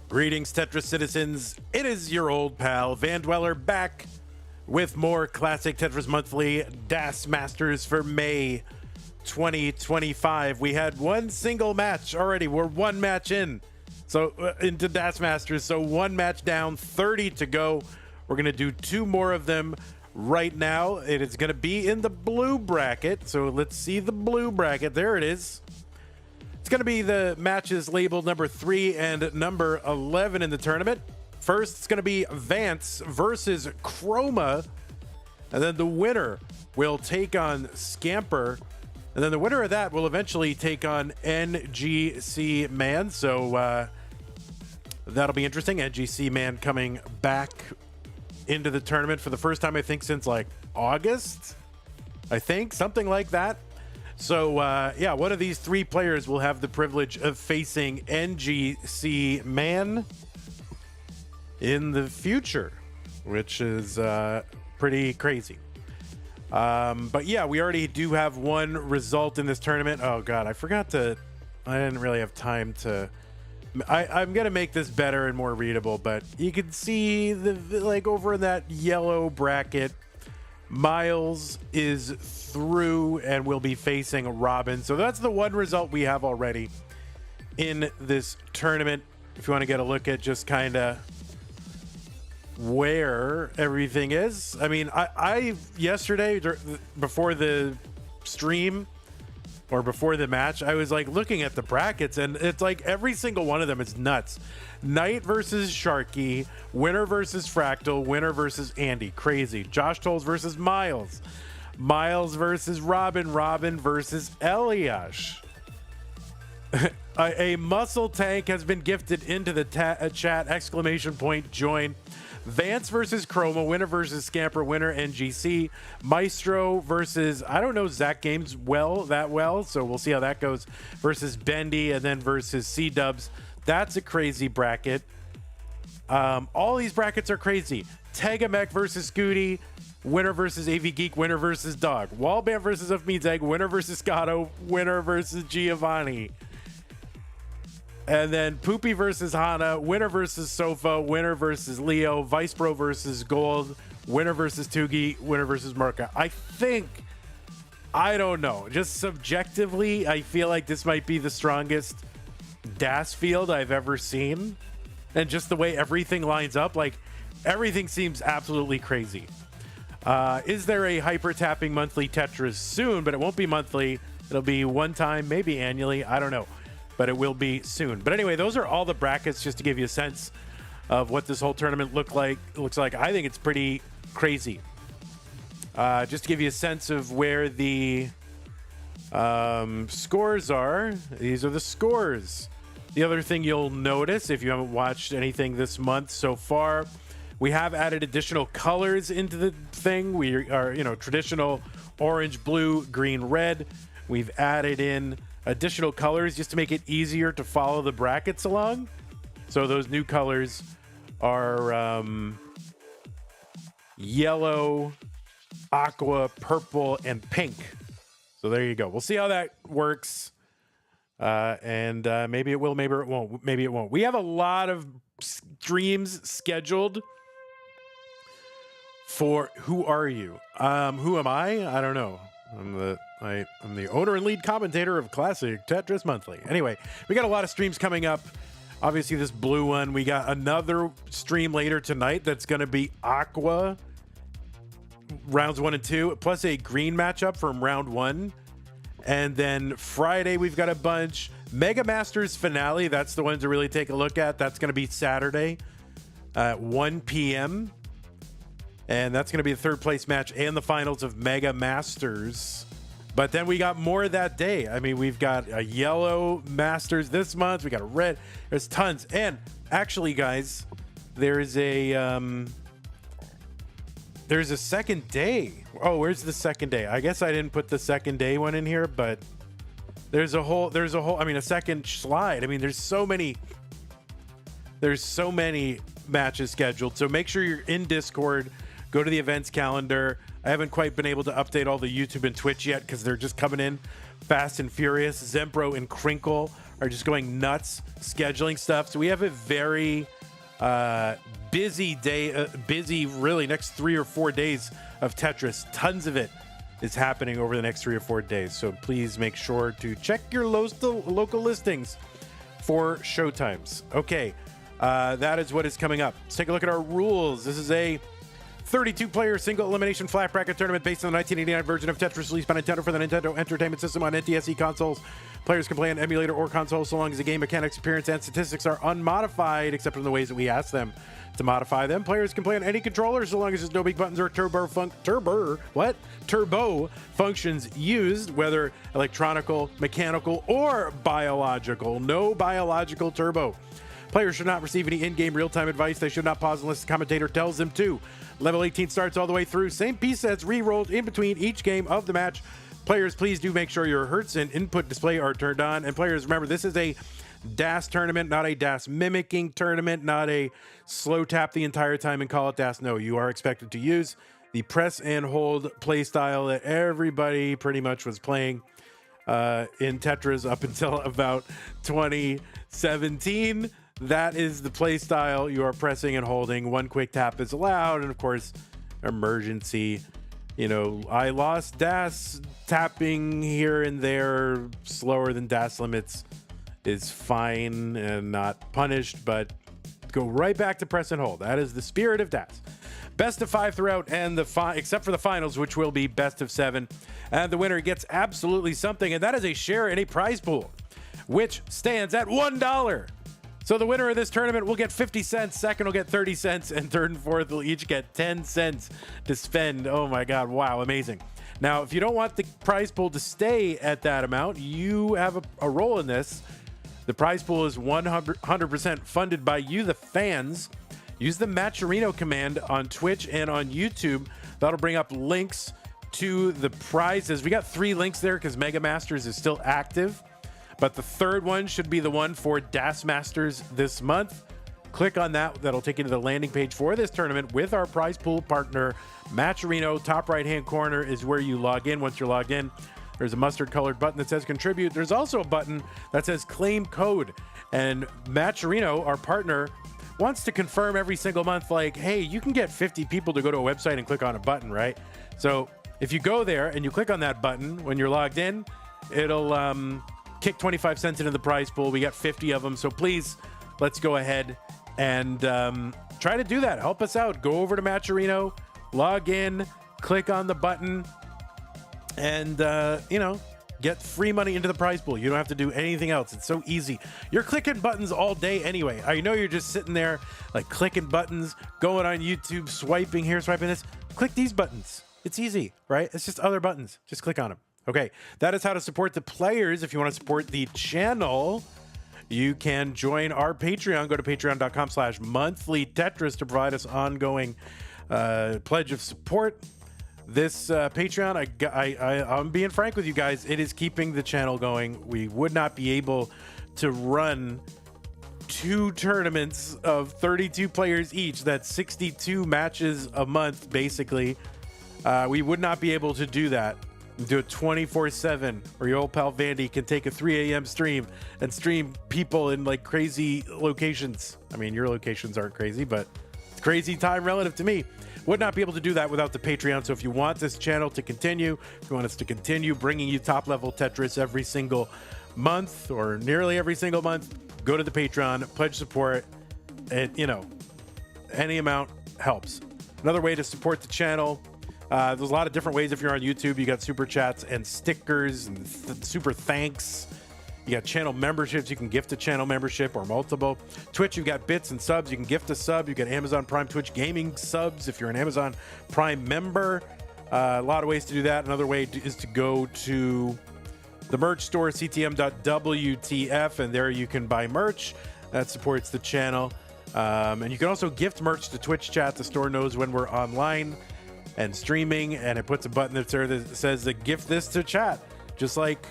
Greetings, Tetris citizens. It is your old pal, Van Dweller, back with more classic Tetris Monthly Das Masters for May 2025. We had one single match already. We're one match in, into Das Masters. So one match down, 30 to go. We're going to do two more of them right now. It is going to be in the blue bracket. So let's see the blue bracket. There it is. It's going to be the matches labeled number 3 and number 11 in the tournament. First, it's going to be Vance versus Chroma. And then the winner will take on Scamper. And then the winner of that will eventually take on NGC Man. So that'll be interesting. NGC Man coming back into the tournament for the first time, I think, since like August. I think, something like that. So, yeah, one of these three players will have the privilege of facing NGC Man in the future, which is pretty crazy. But, yeah, we already do have one result in this tournament. Oh, God, I didn't really have time to... I'm going to make this better and more readable, but you can see, like, over in that yellow bracket, Miles is through and will be facing Robin. So that's the one result we have already in this tournament. If you want to get a look at just kind of where everything is. I mean, I yesterday before the stream or before the match, I was like looking at the brackets and it's like every single one of them is nuts. Knight versus Sharky, winner versus Fractal, winner versus Andy. Crazy. Josh Tolles versus Miles. Miles versus Robin. Robin versus Eliash. A muscle tank has been gifted into the chat. Exclamation point join. Vance versus Chroma, winner versus Scamper, winner NGC. Maestro versus, I don't know Zach Games that well, so we'll see how that goes, versus Bendy, and then versus C-Dubs. That's a crazy bracket. All these brackets are crazy. Tegamech versus Scooty, winner versus AV Geek, winner versus Dog. Wallbam versus Of Means Egg, winner versus Scotto, winner versus Giovanni. And then Poopy versus Hana, winner versus Sofa, winner versus Leo, Vice Bro versus Gold, winner versus Tugi, winner versus Merca. I don't know. Just subjectively, I feel like this might be the strongest DAS field I've ever seen. And just the way everything lines up, like everything seems absolutely crazy. Is there a hyper tapping monthly Tetris soon? But it won't be monthly. It'll be one time, maybe annually. I don't know. But it will be soon. But anyway, those are all the brackets just to give you a sense of what this whole tournament looks like. I think it's pretty crazy. Just to give you a sense of where the scores are. These are the scores. The other thing you'll notice if you haven't watched anything this month so far, we have added additional colors into the thing. We are, traditional orange, blue, green, red. We've added in additional colors just to make it easier to follow the brackets along. So those new colors are yellow, aqua, purple, and pink. So there you go. We'll see how that works. And maybe it will, maybe it won't. Maybe it won't. We have a lot of streams scheduled for Who Are You? Who am I? I don't know. I'm the owner and lead commentator of Classic Tetris Monthly. Anyway, we got a lot of streams coming up. Obviously, this blue one. We got another stream later tonight that's going to be Aqua rounds 1 and 2, plus a green matchup from round 1. And then Friday, we've got a bunch. Mega Masters finale. That's the one to really take a look at. That's going to be Saturday at 1 p.m. And that's going to be the third place match and the finals of Mega Masters. But then we got more that day. I mean, we've got a yellow Masters this month. We got a red. There's tons. And actually, guys, there's a second day. Oh, where's the second day? I guess I didn't put the second day one in here, but there's a whole, a second slide. I mean, there's so many matches scheduled. So make sure you're in Discord. Go to the events calendar. I haven't quite been able to update all the YouTube and Twitch yet because they're just coming in fast and furious. Zempro and Crinkle are just going nuts scheduling stuff. So we have a very busy day, busy really next 3 or 4 days of Tetris. Tons of it is happening over the next 3 or 4 days. So please make sure to check your local listings for showtimes. Okay, that is what is coming up. Let's take a look at our rules. This is a 32-player single elimination flat bracket tournament based on the 1989 version of Tetris released by Nintendo for the Nintendo Entertainment System on NTSC consoles. Players can play on emulator or console so long as the game mechanics, appearance, and statistics are unmodified, except in the ways that we ask them to modify them. Players can play on any controller so long as there's no big buttons or turbo functions used, whether electronical, mechanical, or biological. No biological turbo. Players should not receive any in-game real-time advice. They should not pause unless the commentator tells them to. Level 18 starts all the way through. Same piece sets re-rolled in between each game of the match. Players, please do make sure your hertz and input display are turned on. And players, remember, this is a DAS tournament, not a DAS mimicking tournament, not a slow tap the entire time and call it DAS. No, you are expected to use the press and hold play style that everybody pretty much was playing in Tetris up until about 2017. That is the play style. You are pressing and holding. One quick tap is allowed. And of course, emergency. You know, I lost DAS tapping here and there slower than DAS limits is fine and not punished, but go right back to press and hold. That is the spirit of DAS. Best of 5 throughout, and except for the finals, which will be best of 7. And the winner gets absolutely something, and that is a share in a prize pool, which stands at $1. So the winner of this tournament will get 50 cents, second will get 30 cents, and third and fourth will each get 10 cents to spend. Oh my God, wow, amazing. Now, if you don't want the prize pool to stay at that amount, you have a role in this. The prize pool is 100% funded by you, the fans. Use the Matcherino command on Twitch and on YouTube. That'll bring up links to the prizes. We got 3 links there because Mega Masters is still active. But the third one should be the one for DAS Masters this month. Click on that. That'll take you to the landing page for this tournament with our prize pool partner, Matcherino. Top right-hand corner is where you log in. Once you're logged in, there's a mustard-colored button that says Contribute. There's also a button that says Claim Code. And Matcherino, our partner, wants to confirm every single month, like, hey, you can get 50 people to go to a website and click on a button, right? So if you go there and you click on that button when you're logged in, it'll kick 25 cents into the prize pool. We got 50 of them. So please, let's go ahead and try to do that. Help us out. Go over to Matcherino, log in, click on the button, and, get free money into the prize pool. You don't have to do anything else. It's so easy. You're clicking buttons all day anyway. I know you're just sitting there like clicking buttons, going on YouTube, swiping here, swiping this. Click these buttons. It's easy, right? It's just other buttons. Just click on them. Okay, that is how to support the players. If you want to support the channel, you can join our Patreon. Go to patreon.com/monthlytetris to provide us ongoing pledge of support. This Patreon, I'm being frank with you guys, it is keeping the channel going. We would not be able to run 2 tournaments of 32 players each. That's 62 matches a month, basically. We would not be able to do that. Do it 24/7, or your old pal Vandy can take a 3 a.m. stream and stream people in like crazy locations. I mean, your locations aren't crazy, but it's crazy time relative to me. Would not be able to do that without the Patreon. So if you want this channel to continue, if you want us to continue bringing you top level Tetris every single month or nearly every single month, go to the Patreon, pledge support. And, any amount helps. Another way to support the channel, there's a lot of different ways. If you're on YouTube, you got super chats and stickers and super thanks. You got channel memberships. You can gift a channel membership or multiple. Twitch, you got bits and subs. You can gift a sub. You got Amazon Prime Twitch Gaming subs if you're an Amazon Prime member. A lot of ways to do that. Another way is to go to the merch store, ctm.wtf, and there you can buy merch. That supports the channel. And you can also gift merch to Twitch chat. The store knows when we're online and streaming, and it puts a button that's there that says to gift this to chat, just like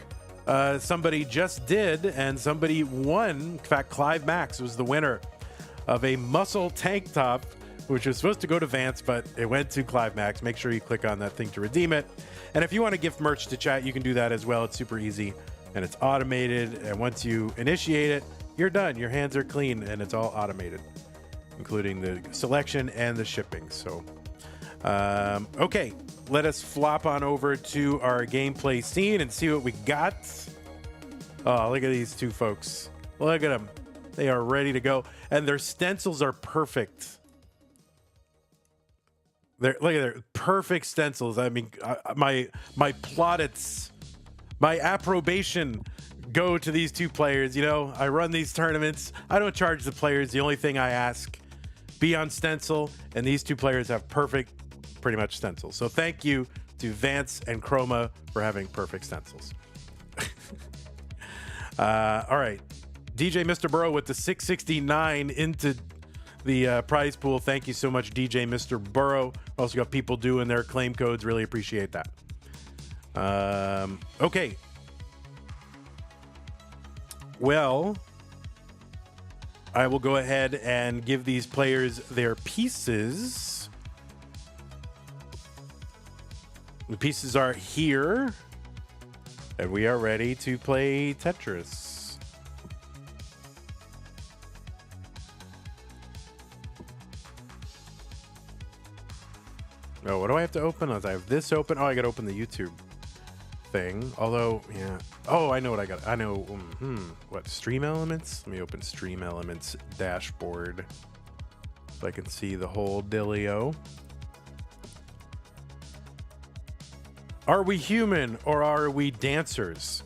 somebody just did, and somebody won. In fact, Clive Max was the winner of a muscle tank top, which was supposed to go to Vance, but it went to Clive Max. Make sure you click on that thing to redeem it. And if you want to gift merch to chat, you can do that as well. It's super easy. and it's automated. And once you initiate it, you're done. Your hands are clean, and it's all automated, including the selection and the shipping. So, okay, let us flop on over to our gameplay scene and see what we got. Oh, look at these two folks. Look at them. They are ready to go, and their stencils are perfect. Look at their perfect stencils. I mean, my plaudits, my approbation go to these two players. You know, I run these tournaments. I don't charge the players. The only thing I ask, be on stencil, and these two players have perfect, pretty much stencils. So thank you to Vance and Chroma for having perfect stencils. All right. DJ Mr. Burrow with the 669 into the prize pool. Thank you so much, DJ Mr. Burrow. Also got people doing their claim codes. Really appreciate that. Okay. Well, I will go ahead and give these players their pieces. The pieces are here, and we are ready to play Tetris. Oh, what do I have to open? I have this open. Oh, I got to open the YouTube thing. Although, yeah. Oh, I know what I got. I know. What? Stream Elements? Let me open Stream Elements dashboard so I can see the whole dealio. Are we human or are we dancers?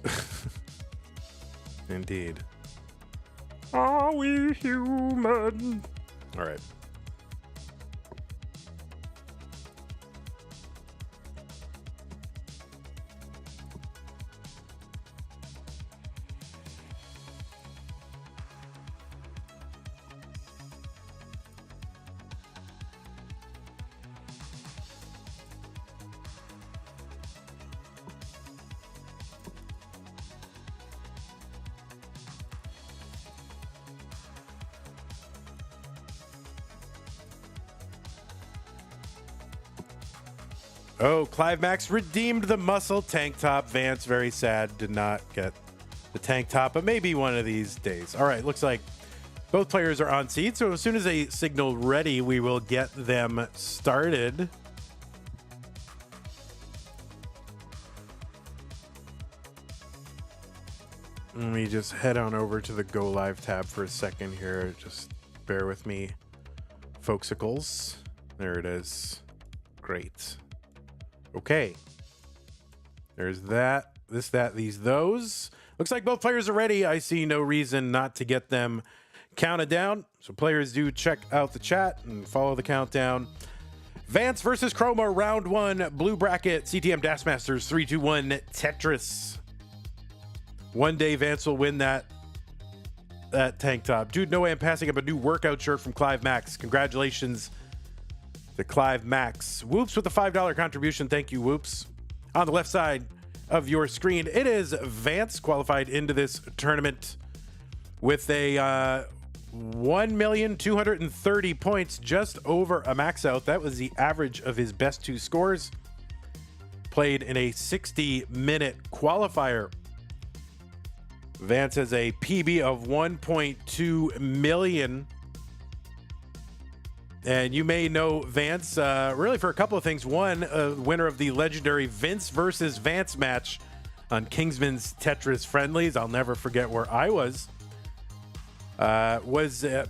Indeed. Are we human? All right. Oh, Clive Max redeemed the muscle tank top. Vance, very sad, did not get the tank top, but maybe one of these days. All right, looks like both players are on seat, so as soon as they signal ready, we will get them started. Let me just head on over to the Go Live tab for a second here. Just bear with me, folksicles. There it is. Great. Okay. There's that, this, that, these, those. Looks like both players are ready. I see no reason not to get them counted down. So players do check out the chat and follow the countdown. Vance versus Chroma, round one, blue bracket, CTM Das Masters 3-2-1 Tetris. One day Vance will win that tank top. Dude, no way I'm passing up a new workout shirt from Clive Max. Congratulations to Clive Max. Whoops with the $5 contribution. Thank you, Whoops. On the left side of your screen, it is Vance qualified into this tournament with a 1,230 points, just over a max out. That was the average of his best two scores. Played in a 60-minute qualifier. Vance has a PB of 1.2 million. And you may know Vance really for a couple of things. One, winner of the legendary Vince versus Vance match on Kingsman's Tetris Friendlies. I'll never forget where I was.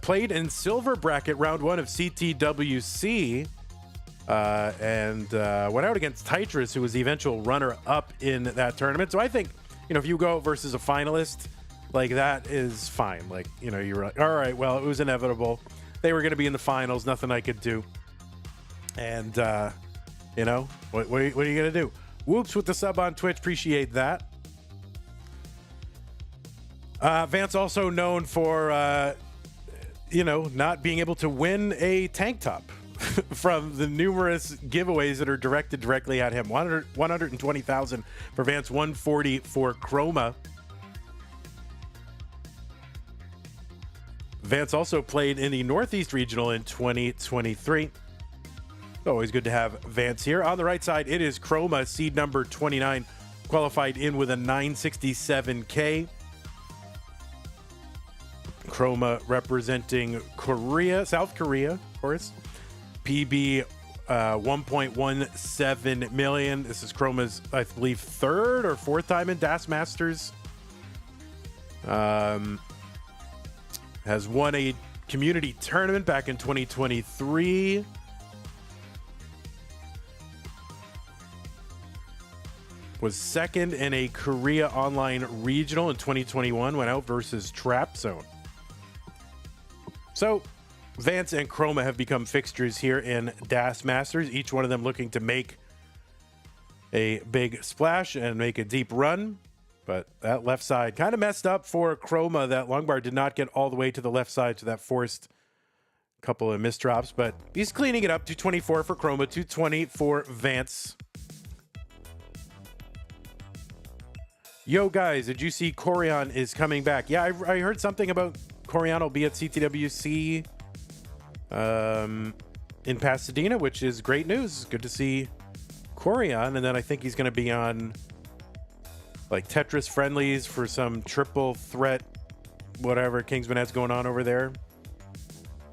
Played in silver bracket round one of CTWC and went out against Tetris, who was the eventual runner-up in that tournament. So I think, you know, if you go versus a finalist, like, that is fine. Like, you know, you're like, all right, well, it was inevitable. They were going to be in the finals. Nothing I could do. And, you know, what are you going to do? Whoops with the sub on Twitch. Appreciate that. Vance also known for, you know, not being able to win a tank top from the numerous giveaways that are directed directly at him. 120,000 for Vance, 140 for Chroma. Vance also played in the Northeast Regional in 2023. Always good to have Vance here. On the right side, it is Chroma, seed number 29. qualified in with a 967K. Chroma representing Korea, South Korea, of course. PB 1.17 million. This is Chroma's, I believe, third or fourth time in DAS Masters. Has won a community tournament back in 2023. Was second in a Korea Online Regional in 2021. Went out versus Trap Zone. So, Vance and Chroma have become fixtures here in DAS Masters. Each one of them looking to make a big splash and make a deep run. But that left side kind of messed up for Chroma. That long bar did not get all the way to the left side, so that forced a couple of misdrops. But he's cleaning it up. 224 for Chroma, 220 for Vance. Yo, guys, did you see Corian is coming back? Yeah, I heard something about Corian will be at CTWC in Pasadena, which is great news. Good to see Corian. And then I think he's going to be on like Tetris friendlies for some triple threat, whatever Kingsman has going on over there.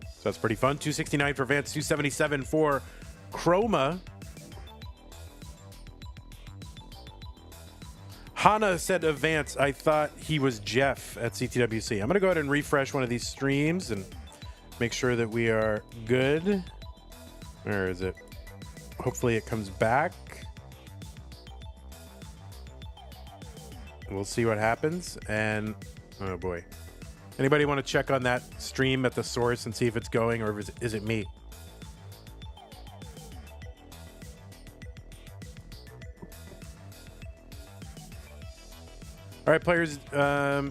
So that's pretty fun. 269 for Vance, 277 for Chroma. Hana said of Vance, I thought he was Jeff at CTWC. I'm going to go ahead and refresh one of these streams and make sure that we are good. Where is it? Hopefully it comes back. We'll see what happens. And, oh boy. Anybody want to check on that stream at the source and see if it's going, or is it me? All right, players. Yeah,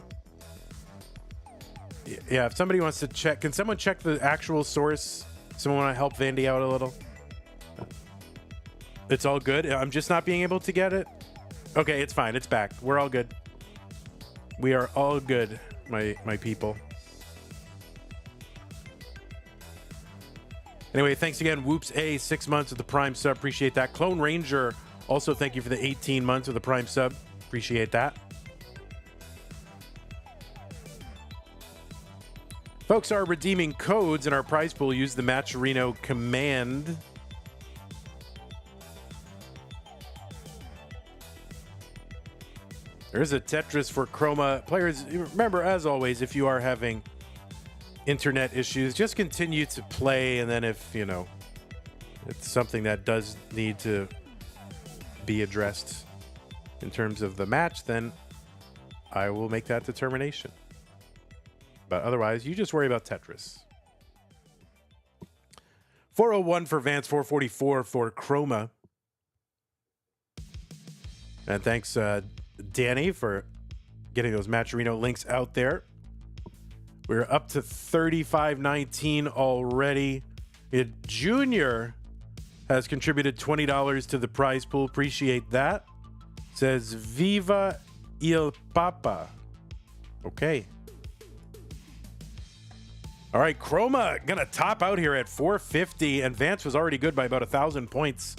if somebody wants to check, can someone check the actual source? Someone want to help Vandy out a little? It's all good. I'm just not being able to get it. Okay, it's fine. It's back. We're all good. We are all good, my people. Anyway, thanks again. Whoops A, 6 months of the Prime sub. Appreciate that. Clone Ranger, also thank you for the 18 months of the Prime sub. Appreciate that. Folks are redeeming codes in our prize pool. Use the Matcherino command. There's a Tetris for Chroma. Players, remember, as always, if you are having internet issues, just continue to play. And then if, you know, it's something that does need to be addressed in terms of the match, then I will make that determination. But otherwise, you just worry about Tetris. 401 for Vance, 444 for Chroma. And thanks, Danny, for getting those Matcherino links out there. We're up to 35.19 already. Junior has contributed $20 to the prize pool. Appreciate that. Says, Viva il Papa. Okay. All right, Chroma gonna top out here at 450, and Vance was already good by about 1,000 points.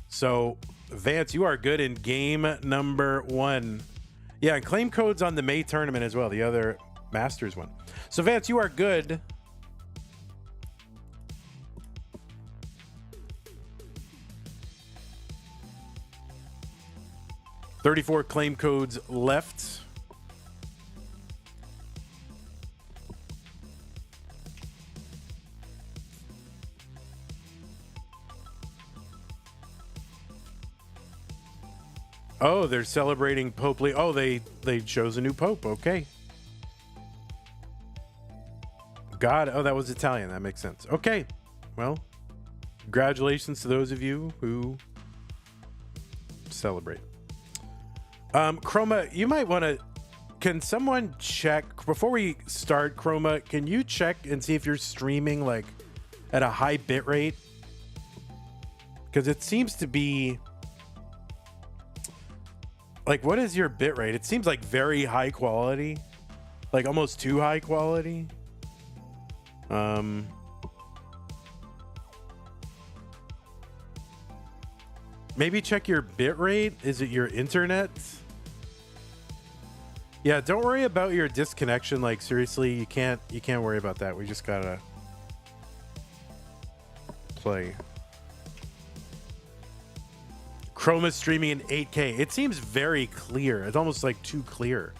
So, Vance, you are good in game number 1. Yeah, and claim codes on the May tournament as well, the other Masters one. So, Vance, you are good. $34 claim codes left. Oh, they're celebrating Pope Leo. Oh, they chose a new Pope. Okay. God. Oh, that was Italian. That makes sense. Okay. Well, congratulations to those of you who celebrate. Chroma, you might want to... Can someone check... Before we start, Chroma, can you check and see if you're streaming, like, at a high bit rate? Because it seems to be... Like, what is your bit rate? It seems like very high quality. Like, almost too high quality. Maybe check your bit rate. Is it your internet? Yeah, don't worry about your disconnection. Like seriously, you can't worry about that. We just gotta play. Chroma streaming in 8K. It seems very clear. It's almost like too clear.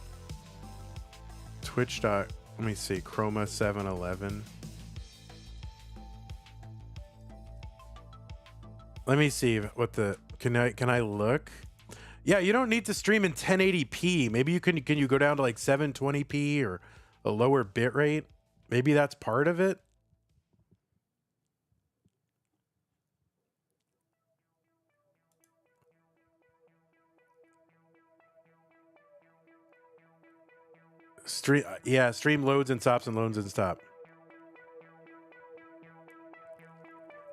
Twitch. Let me see. Chroma 711. Let me see what the can I look? Yeah, you don't need to stream in 1080p. Maybe you can you go down to like 720p or a lower bit rate? Maybe that's part of it. Stream loads and stops and loads and stop.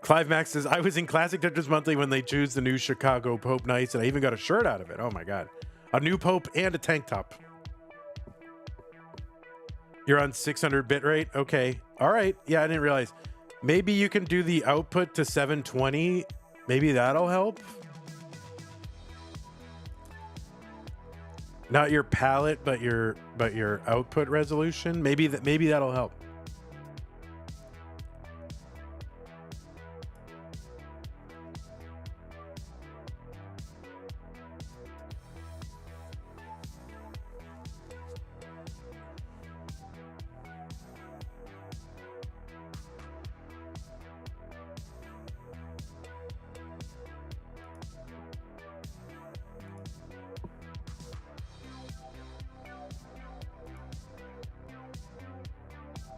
Clive Max says, I was in Classic Tetris Monthly when they choose the new Chicago Pope Knights, and I even got a shirt out of it. Oh my God. A new Pope and a tank top. You're on 600 bit rate? Okay. All right. Yeah, I didn't realize. Maybe you can do the output to 720. Maybe that'll help. Not your palette, but your output resolution. Maybe that'll help.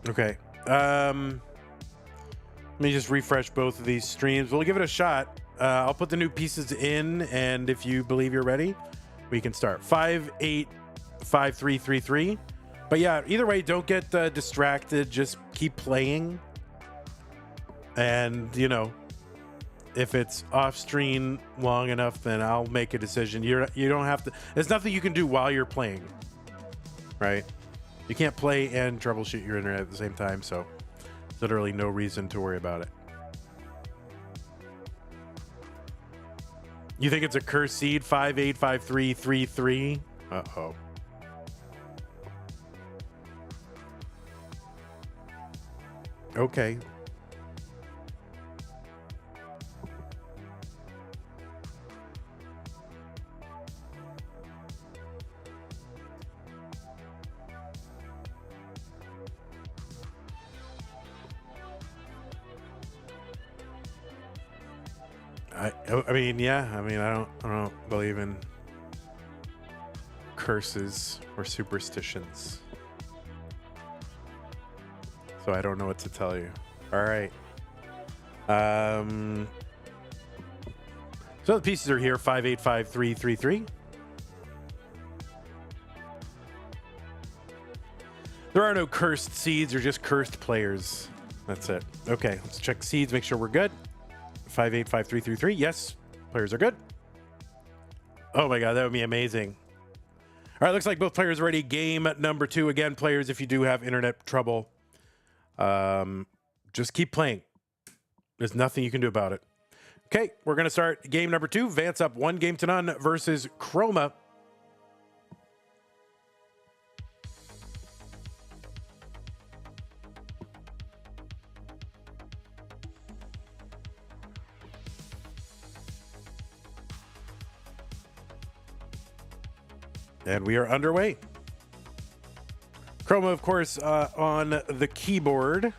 Okay. Let me just refresh both of these streams. We'll give it a shot. I'll put the new pieces in, and if you believe you're ready, we can start. 5, 8, 5, 3, 3, 3. But yeah, either way, don't get distracted. Just keep playing. And, you know, if it's off stream long enough, then I'll make a decision. You don't have to. There's nothing you can do while you're playing, right? You can't play and troubleshoot your internet at the same time, so literally no reason to worry about it. You think it's a cursed seed? 585333. Uh-oh. Okay. I mean, yeah. I mean, I don't believe in curses or superstitions, so I don't know what to tell you. All right. So the pieces are here. 585333. There are no cursed seeds, or just cursed players. That's it. Okay, let's check seeds. Make sure we're good. 585333. Yes, players are good. Oh my God, that would be amazing. All right, looks like both players are ready. Game number 2. Again, players, if you do have internet trouble, just keep playing. There's nothing you can do about it. Okay, we're going to start game number 2. Vance up 1-0 versus Chroma. And we are underway. Chroma, of course, on the keyboard.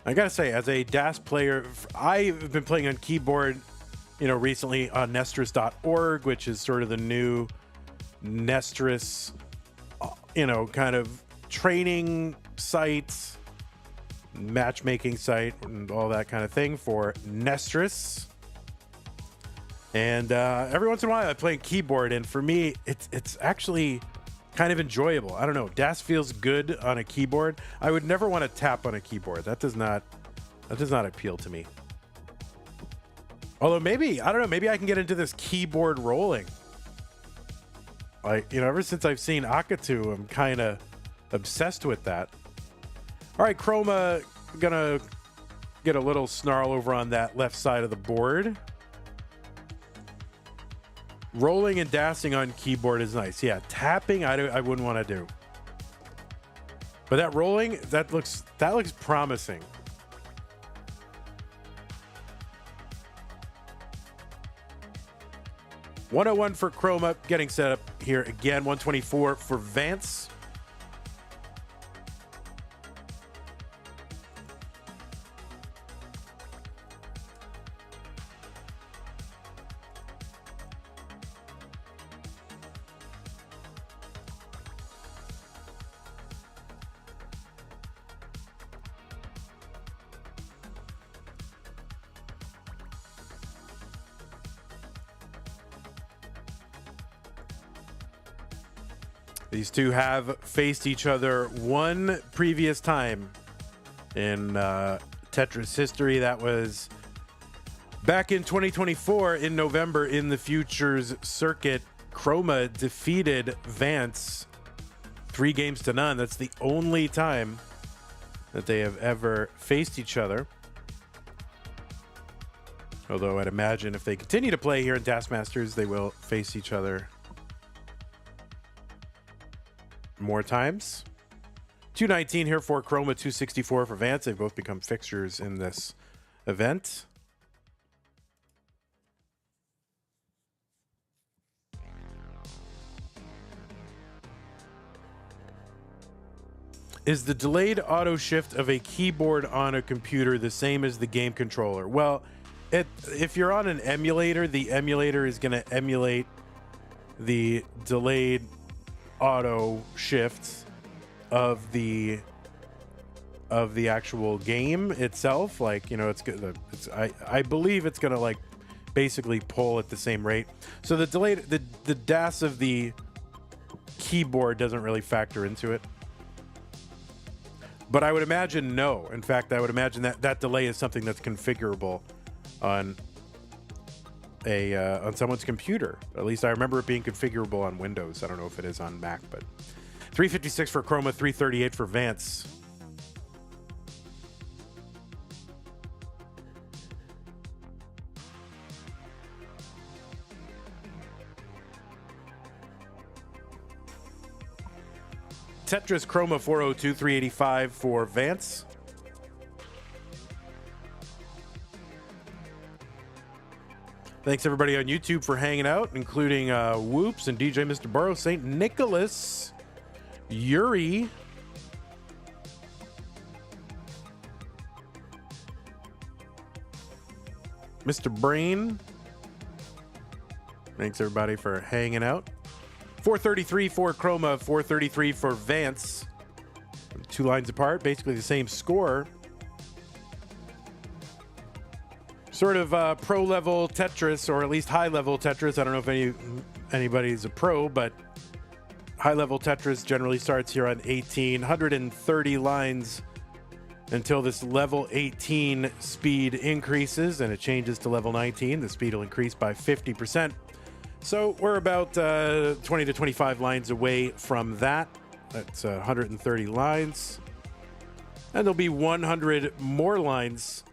I gotta say, as a DAS player, I've been playing on keyboard, you know, recently on Nestris.org, which is sort of the new Nestris, you know, kind of training site, matchmaking site, and all that kind of thing for Nestris. And every once in a while, I play keyboard, and for me, it's actually kind of enjoyable. I don't know. DAS feels good on a keyboard. I would never want to tap on a keyboard. That does not appeal to me. Although maybe, I don't know, maybe I can get into this keyboard rolling. Like, you know, ever since I've seen Akatu, I'm kind of obsessed with that. All right, Chroma, gonna get a little snarl over on that left side of the board. Rolling and dashing on keyboard is nice. Yeah, tapping I wouldn't want to do. But that rolling, that looks promising. $101 for Chroma, getting set up here again. $124 for Vance. These two have faced each other one previous time in Tetris history. That was back in 2024 in November in the Futures Circuit. Chroma defeated Vance 3-0. That's the only time that they have ever faced each other. Although I'd imagine if they continue to play here in Das Masters, they will face each other more times. 219 here for Chroma, 264 for Vance. They've both become fixtures in this event. Is the delayed auto shift of a keyboard on a computer the same as the game controller? Well, if you're on an emulator, the emulator is going to emulate the delayed auto shifts of the actual game itself. Like, you know, it's good. I believe it's gonna like basically pull at the same rate. So the delayed the DAS of the keyboard doesn't really factor into it. But I would imagine no. In fact, I would imagine that delay is something that's configurable on someone's computer. At least I remember it being configurable on Windows. I don't know if it is on Mac, but 356 for Chroma, 338 for Vance. Tetris Chroma 402, 385 for Vance. Thanks everybody on YouTube for hanging out, including Whoops and DJ Mr. Burrow, St. Nicholas, Yuri, Mr. Brain. Thanks everybody for hanging out. 433 for Chroma, 433 for Vance. 2 lines apart, basically the same score. Sort of pro-level Tetris, or at least high-level Tetris. I don't know if anybody's a pro, but high-level Tetris generally starts here on 130 lines until this level 18 speed increases, and it changes to level 19. The speed will increase by 50%. So we're about 20 to 25 lines away from that. That's 130 lines. And there'll be 100 more lines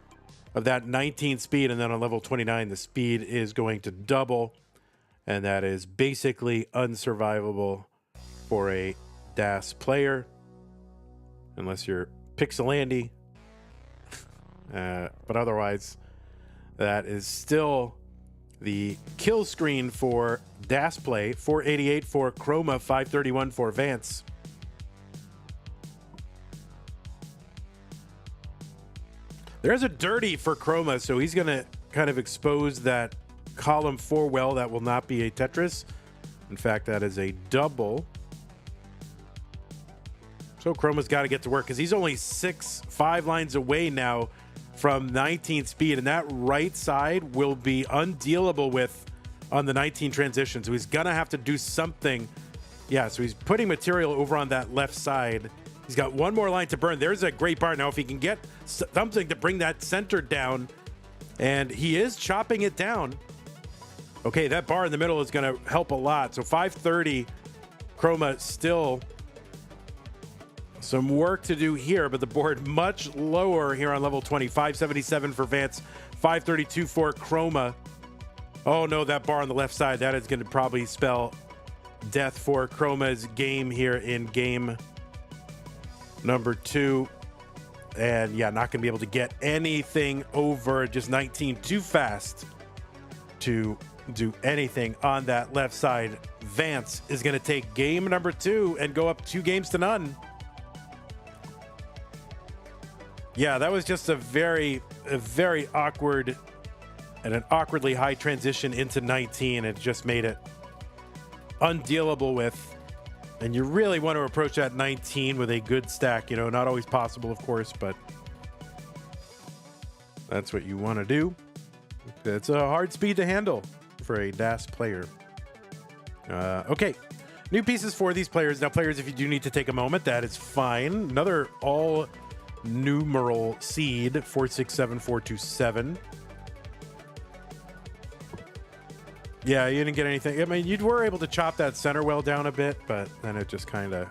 of that 19 speed, and then on level 29 the speed is going to double, and that is basically unsurvivable for a DAS player unless you're Pixelandy. But otherwise that is still the kill screen for DAS play. 488 for Chroma, 531 for Vance. There's a dirty for Chroma, so he's going to kind of expose that column 4 well. That will not be a Tetris. In fact, that is a double. So Chroma's got to get to work because he's only 5 lines away now from 19 speed, and that right side will be undealable with on the 19 transition. So he's going to have to do something. Yeah, so he's putting material over on that left side. He's got 1 more line to burn. There's a great bar. Now, if he can get something to bring that center down, and he is chopping it down. Okay, that bar in the middle is going to help a lot. So 530, Chroma still Some work to do here, but the board much lower here on level 20. 577 for Vance, 532 for Chroma. Oh no, that bar on the left side, that is going to probably spell death for Chroma's game here in game number 2. And yeah, not going to be able to get anything over just 19, too fast to do anything on that left side. Vance is going to take game number 2 and go up 2 games to none. Yeah, that was just a very awkward and an awkwardly high transition into 19. It just made it undealable with. And you really want to approach that 19 with a good stack. You know, not always possible, of course, but that's what you want to do. It's a hard speed to handle for a DAS player. Okay, new pieces for these players. Now, players, if you do need to take a moment, that is fine. Another all numeral seed, 467427. Yeah, you didn't get anything. I mean, you were able to chop that center well down a bit, but then it just kind of,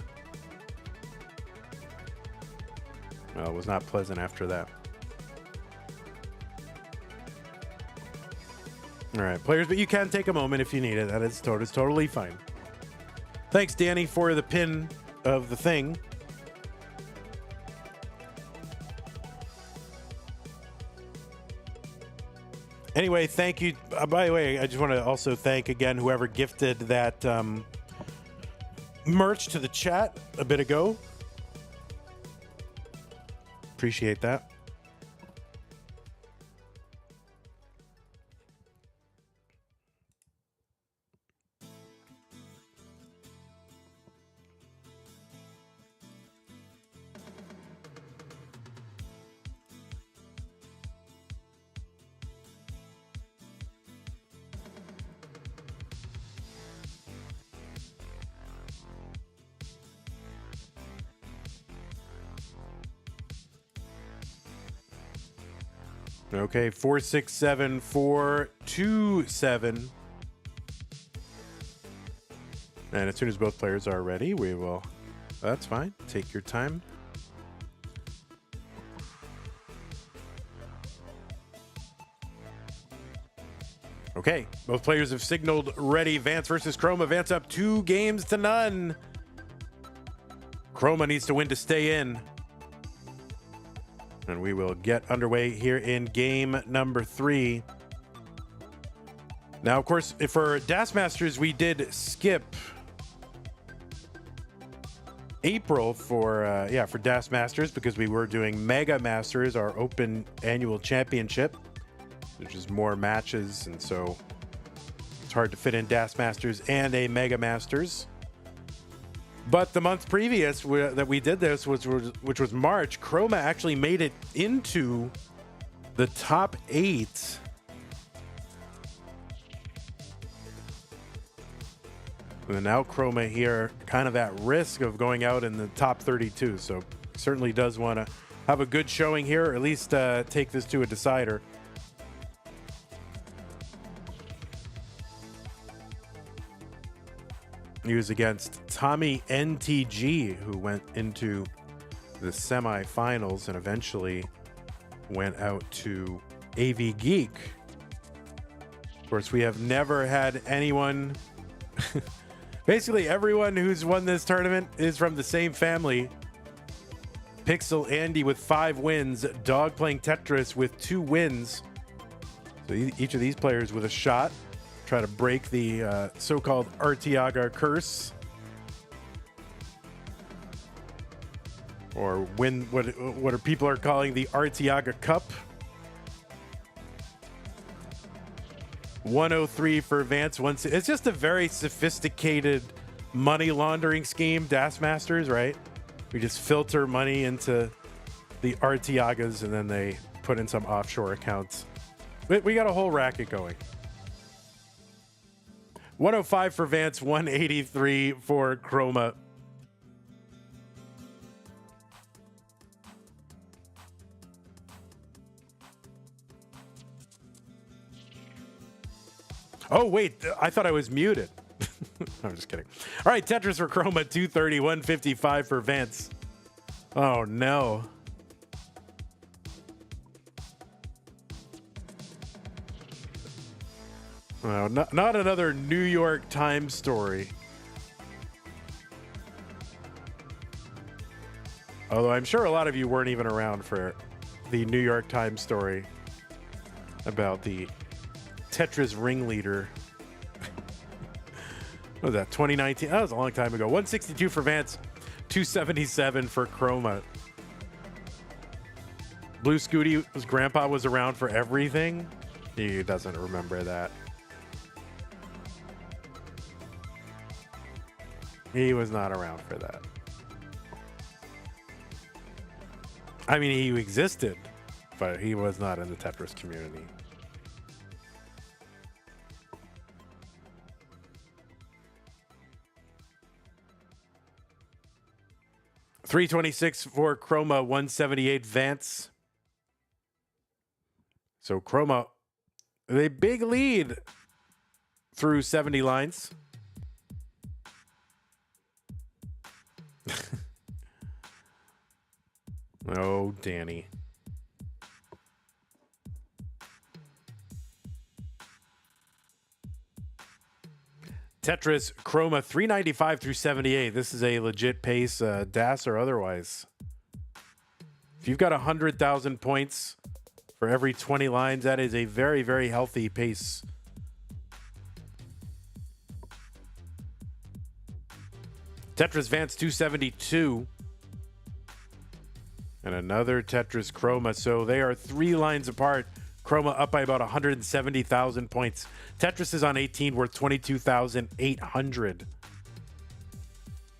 well, was not pleasant after that. All right, players, but you can take a moment if you need it. That is totally fine. Thanks, Danny, for the pin of the thing. Anyway, thank you. By the way, I just want to also thank again whoever gifted that merch to the chat a bit ago. Appreciate that. Okay, 467427. And as soon as both players are ready, we will. That's fine. Take your time. Okay, both players have signaled ready. Vance versus Chroma. Vance up 2 games to none. Chroma needs to win to stay in. And we will get underway here in game number 3. Now, of course, for DAS Masters, we did skip April for DAS Masters because we were doing Mega Masters, our open annual championship, which is more matches, and so it's hard to fit in DAS Masters and a Mega Masters. But the month previous that we did this, which was March, Chroma actually made it into the top 8. And now Chroma here kind of at risk of going out in the top 32. So certainly does want to have a good showing here, or at least take this to a decider. He was against Tommy NTG, who went into the semifinals and eventually went out to AV Geek. Of course, we have never had anyone... Basically, everyone who's won this tournament is from the same family. Pixel Andy with 5 wins. Dog playing Tetris with 2 wins. So each of these players with a shot. Try to break the so-called Artiaga curse, or win what people are calling the Artiaga Cup. 103 for Vance. It's just a very sophisticated money laundering scheme, DAS Masters, right? We just filter money into the Artiagas and then they put in some offshore accounts. We got a whole racket going. 105 for Vance, 183 for Chroma. Oh, wait, I thought I was muted. I'm just kidding. All right, Tetris for Chroma, 230, 155 for Vance. Oh, no. Oh, not another New York Times story. Although I'm sure a lot of you weren't even around for the New York Times story about the Tetris ringleader. What was that, 2019? That was a long time ago. 162 for Vance, 277 for Chroma. Blue Scooty, his grandpa was around for everything. He doesn't remember that. He was not around for that. I mean, he existed, but he was not in the Tetris community. $326 for Chroma, 178 Vance. So Chroma, a big lead through 70 lines. Oh, Danny. Tetris Chroma 395 through 78. This is a legit pace, DAS or otherwise. If you've got 100,000 points for every 20 lines, that is a very, very healthy pace. Tetris Vance 272. And another Tetris Chroma. So they are 3 lines apart. Chroma up by about 170,000 points. Tetris is on 18, worth 22,800.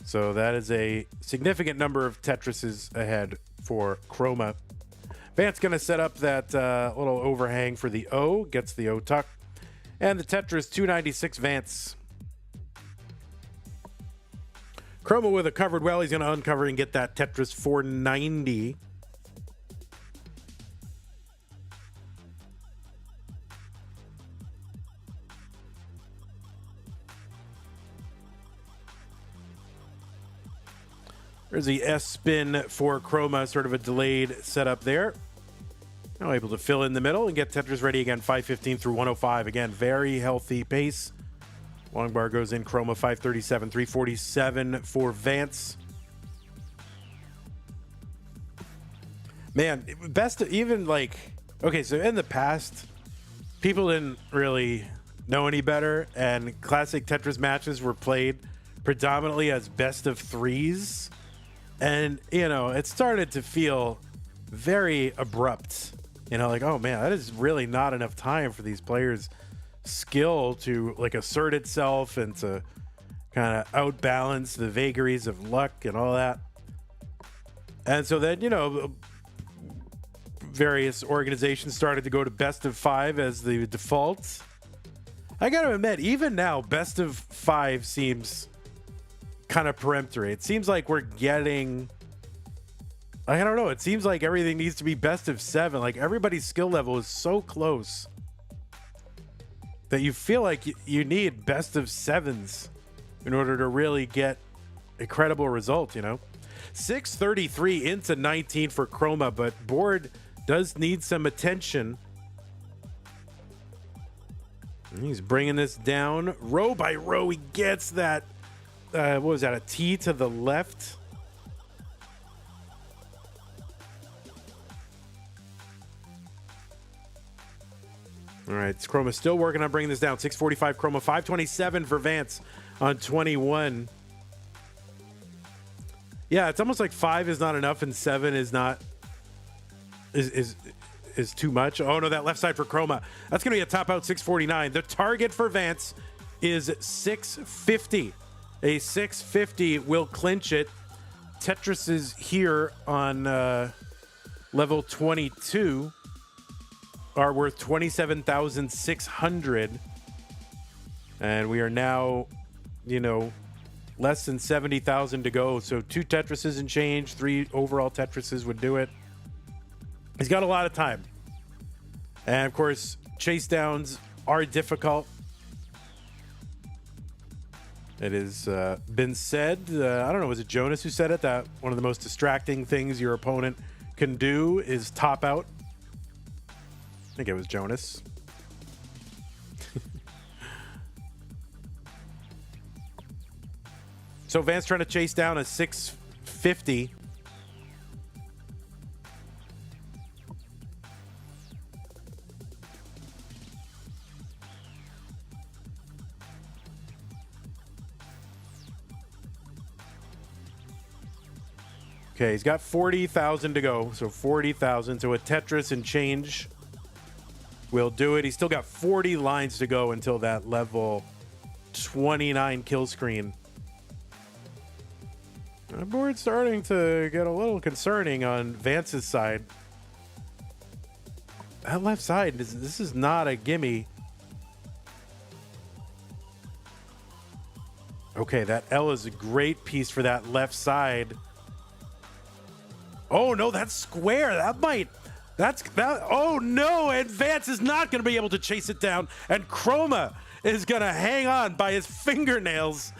So that is a significant number of Tetrises ahead for Chroma. Vance going to set up that little overhang for the O. Gets the O tuck. And the Tetris 296 Vance. Chroma with a covered well. He's going to uncover and get that Tetris 490. There's the S spin for Chroma, sort of a delayed setup there. Now able to fill in the middle and get Tetris ready again, 515 through 105. Again, very healthy pace. Long bar goes in, Chroma 537, 347 for Vance. Man, best even like, okay, so in the past, people didn't really know any better, and classic Tetris matches were played predominantly as best of threes. And, you know, it started to feel very abrupt. You know, like, oh man, that is really not enough time for these players' skill to like assert itself and to kind of outbalance the vagaries of luck and all that. And so then, you know, various organizations started to go to best of 5 as the default. I gotta admit, even now, best of 5 seems kind of peremptory. It seems like we're getting, I don't know, it seems like everything needs to be best of 7. Like everybody's skill level is so close that you feel like you need best of 7s in order to really get a credible result, you know. 633 into 19 for Chroma, but board does need some attention. And he's bringing this down row by row. He gets that, what was that, a T to the left? All right, Chroma still working on bringing this down. 645 Chroma, 527 for Vance on 21. Yeah, it's almost like 5 is not enough and 7 is not is too much. Oh no, that left side for Chroma. That's going to be a top out 649. The target for Vance is 650. A 650 will clinch it. Tetris is here on level 22 are worth 27,600. And we are now, you know, less than 70,000 to go. So 2 Tetrises and change, 3 overall Tetrises would do it. He's got a lot of time. And of course, chase downs are difficult. It has been said, I don't know, was it Jonas who said it, that one of the most distracting things your opponent can do is top out? I think it was Jonas. So Vance trying to chase down a 650. Okay, he's got 40,000 to go. So 40,000. So a Tetris and change will do it. He's still got 40 lines to go until that level 29 kill screen. The board's starting to get a little concerning on Vance's side. That left side, this is not a gimme. Okay, that L is a great piece for that left side. Oh no, that's square. Oh no, and Vance is not going to be able to chase it down. And Chroma is going to hang on by his fingernails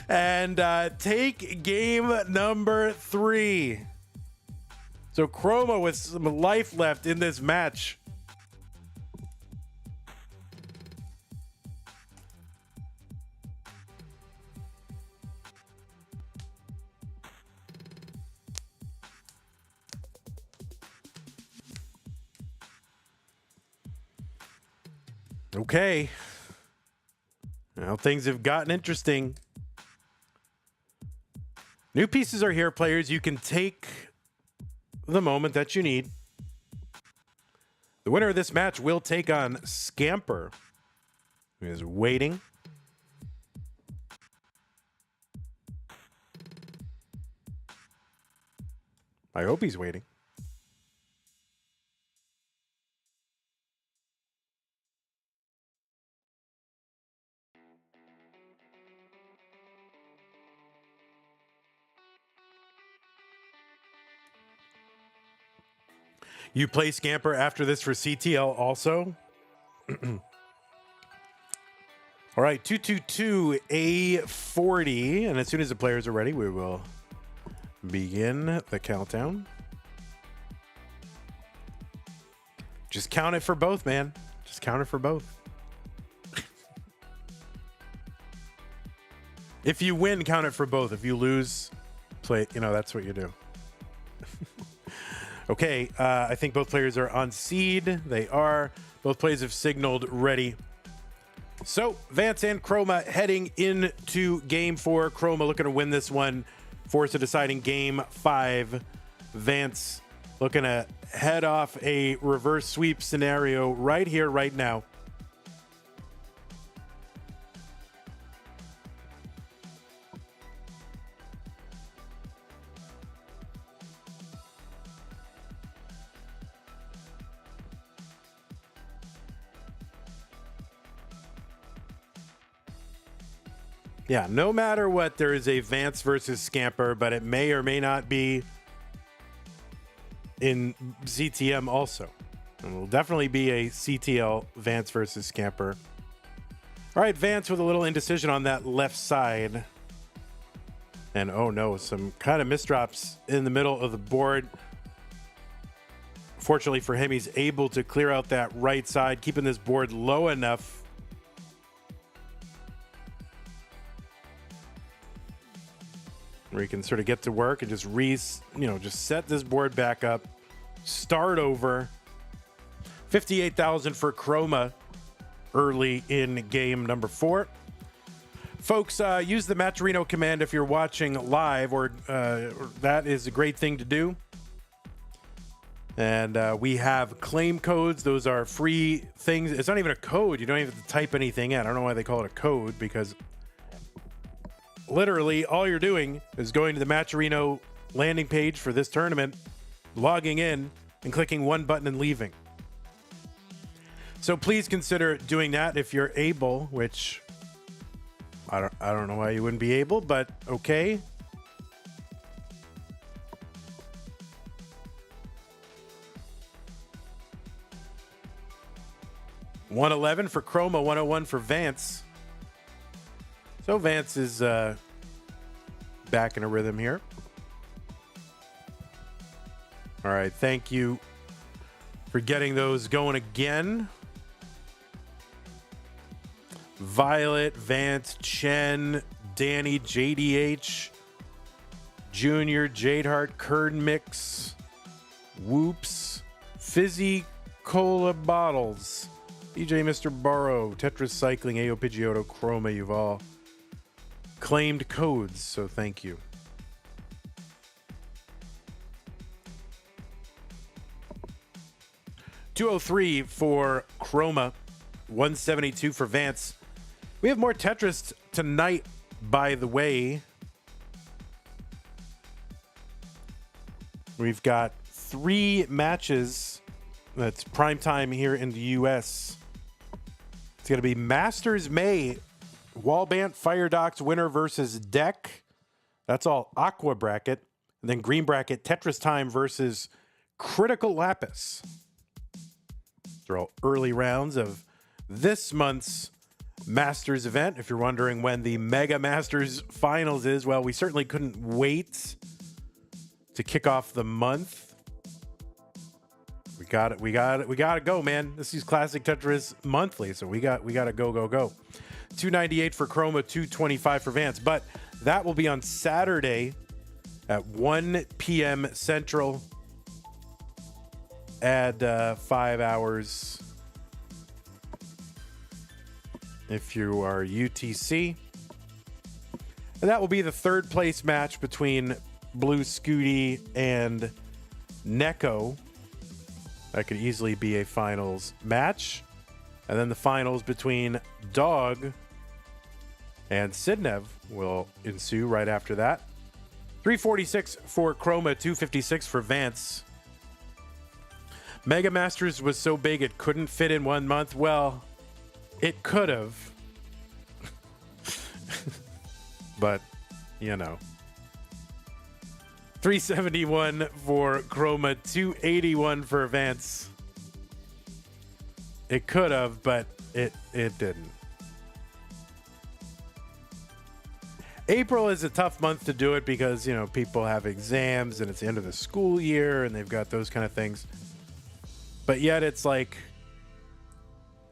and take game number 3. So Chroma with some life left in this match. Okay. Well, things have gotten interesting. New pieces are here, players. You can take the moment that you need. The winner of this match will take on Scamper, who is waiting. I hope he's waiting. You play Scamper after this for CTL also. All right, 222A40. And as soon as the players are ready, we will begin the countdown. Just count it for both, man. Just count it for both. If you win, count it for both. If you lose, play, that's what you do. Okay, I think both players are on seed. They are. Both players have signaled ready. So, Vance and Chroma heading into game 4. Chroma looking to win this one. Force a deciding game 5. Vance looking to head off a reverse sweep scenario right here, right now. Yeah, no matter what, there is a Vance versus Scamper, but it may or may not be in ZTM also. It will definitely be a CTL Vance versus Scamper. All right, Vance with a little indecision on that left side. And oh no, some kind of misdrops in the middle of the board. Fortunately for him, he's able to clear out that right side, keeping this board low enough where he can sort of get to work and just just set this board back up, start over. 58,000 for Chroma early in game number 4. Folks, use the Matcherino command if you're watching live, or that is a great thing to do. And we have claim codes. Those are free things. It's not even a code. You don't even have to type anything in. I don't know why they call it a code, because literally all you're doing is going to the Matcherino landing page for this tournament, logging in, and clicking one button and leaving. So please consider doing that if you're able, which I don't know why you wouldn't be able, but okay. $111 for Chroma, $101 for Vance. So Vance is back in a rhythm here. All right, thank you for getting those going again. Violet, Vance, Chen, Danny, JDH, Junior, Jadeheart, Kern Mix, Whoops, Fizzy Cola Bottles, DJ Mr. Borrow, Tetris Cycling, Ayo Pidgeotto, Chroma, you've all claimed codes, so thank you. $203 for Chroma, $172 for Vance. We have more Tetris tonight, by the way. We've got 3 matches. That's prime time here in the U.S. It's going to be Masters May, Wallbant Fire Docs winner versus Deck. That's all Aqua bracket. And then green bracket, Tetris Time versus Critical Lapis. They're all early rounds of this month's Masters event. If you're wondering when the Mega Masters Finals is, well, we certainly couldn't wait to kick off the month. We got to go, man. This is Classic Tetris Monthly, so we got to go. $298 for Chroma, $225 for Vance. But that will be on Saturday at 1 p.m. Central. Add 5 hours if you are UTC. And that will be the third place match between Blue Scooty and Neko. That could easily be a finals match. And then the finals between Dog and Sidnev will ensue right after that. $346 for Chroma, $256 for Vance. Mega Masters was so big it couldn't fit in 1 month. Well, it could have. But, you know. $371 for Chroma, $281 for Vance. It could have, but it didn't. April is a tough month to do it because, you know, people have exams and it's the end of the school year and they've got those kind of things. But yet it's like,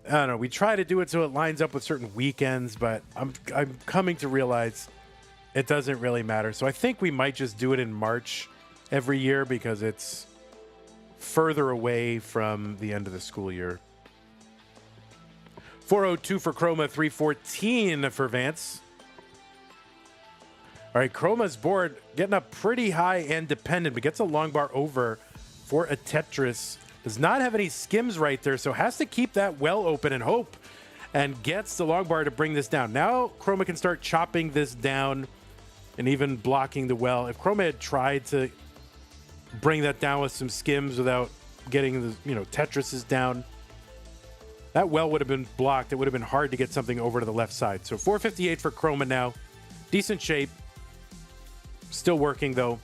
I don't know, we try to do it so it lines up with certain weekends, but I'm coming to realize it doesn't really matter. So I think we might just do it in March every year because it's further away from the end of the school year. $402 for Chroma, $314 for Vance. All right, Chroma's board getting up pretty high and dependent, but gets a long bar over for a Tetris. Does not have any skims right there, so has to keep that well open and hope, and gets the long bar to bring this down. Now Chroma can start chopping this down and even blocking the well. If Chroma had tried to bring that down with some skims without getting the, you know, Tetrises down, that well would have been blocked. It would have been hard to get something over to the left side. So $458 for Chroma now. Decent shape. Still working, though.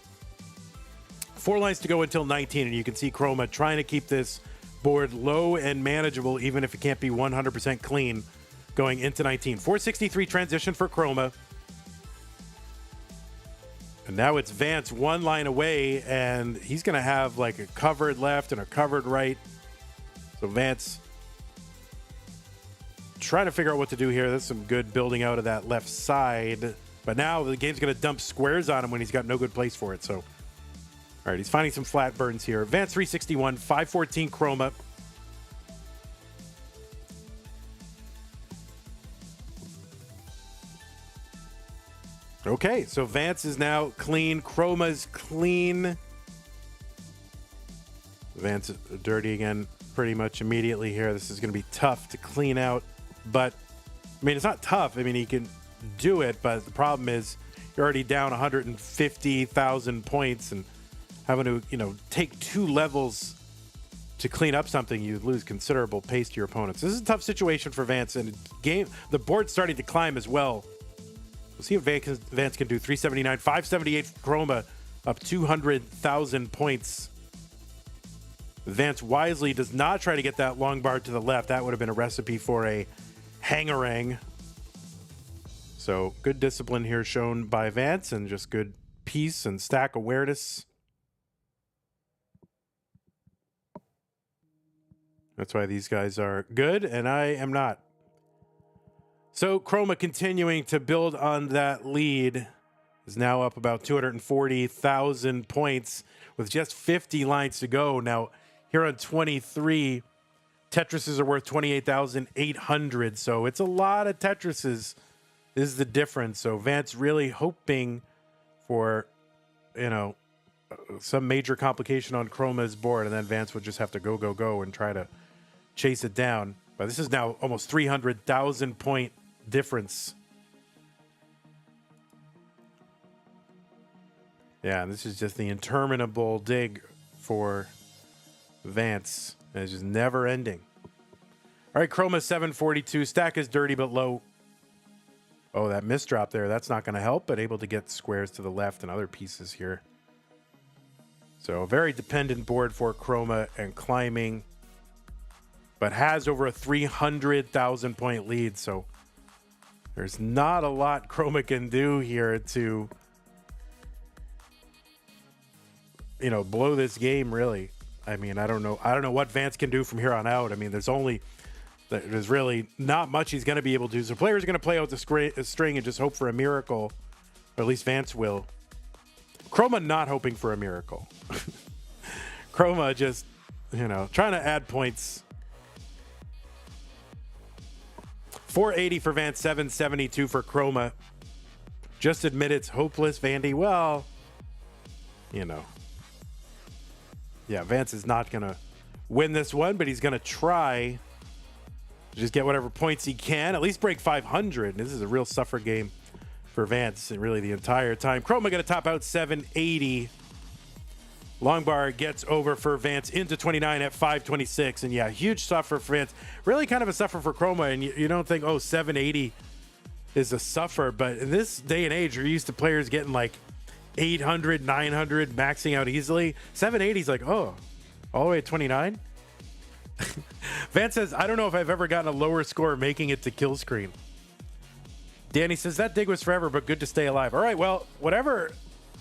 4 lines to go until 19, and you can see Chroma trying to keep this board low and manageable, even if it can't be 100% clean going into 19. 463 transition for Chroma. And now it's Vance 1 line away, and he's going to have like a covered left and a covered right. So Vance trying to figure out what to do here. There's some good building out of that left side. But now the game's going to dump squares on him when he's got no good place for it. So, all right, he's finding some flat burns here. Vance 361, 514 Chroma. Okay, so Vance is now clean. Chroma's clean. Vance is dirty again pretty much immediately here. This is going to be tough to clean out. But, I mean, it's not tough. I mean, he can do it, but the problem is you're already down 150,000 points, and having to, you know, take 2 levels to clean up something, you lose considerable pace to your opponents. This is a tough situation for Vance, and the board's starting to climb as well. We'll see what Vance can do. 379, 578 for Chroma, up 200,000 points. Vance wisely does not try to get that long bar to the left. That would have been a recipe for a hangarang. So good discipline here shown by Vance and just good piece and stack awareness. That's why these guys are good and I am not. So Chroma continuing to build on that lead is now up about 240,000 points with just 50 lines to go. Now here on 23, Tetrises are worth 28,800. So it's a lot of Tetrises is the difference. So Vance really hoping for, you know, some major complication on Chroma's board, and then Vance would just have to go and try to chase it down. But this is now almost 300,000 point difference. Yeah, this is just the interminable dig for Vance. It's just never ending. All right, Chroma 742. Stack is dirty but low. Oh, that misdrop there. That's not going to help, but able to get squares to the left and other pieces here. So a very dependent board for Chroma and climbing, but has over a 300,000 point lead. So there's not a lot Chroma can do here to, you know, blow this game really. I mean, I don't know what Vance can do from here on out. I mean, there's really not much he's going to be able to do. So players are going to play out the string and just hope for a miracle, or at least Vance will. Chroma not hoping for a miracle. Chroma just, you know, trying to add points. 480 for Vance, 772 for Chroma. Just admit it's hopeless, Vandy. Well, you know. Yeah, Vance is not going to win this one, but he's going to try to just get whatever points he can, at least break 500. This is a real suffer game for Vance and really the entire time. Chroma going to top out 780. Long bar gets over for Vance into 29 at 526. And yeah, huge suffer for Vance. Really kind of a suffer for Chroma. And you don't think, oh, 780 is a suffer. But in this day and age, you're used to players getting like 800, 900, maxing out easily. 780 is like, oh, all the way at 29? Vance says, I don't know if I've ever gotten a lower score making it to kill screen. Danny says, that dig was forever, but good to stay alive. All right, well, whatever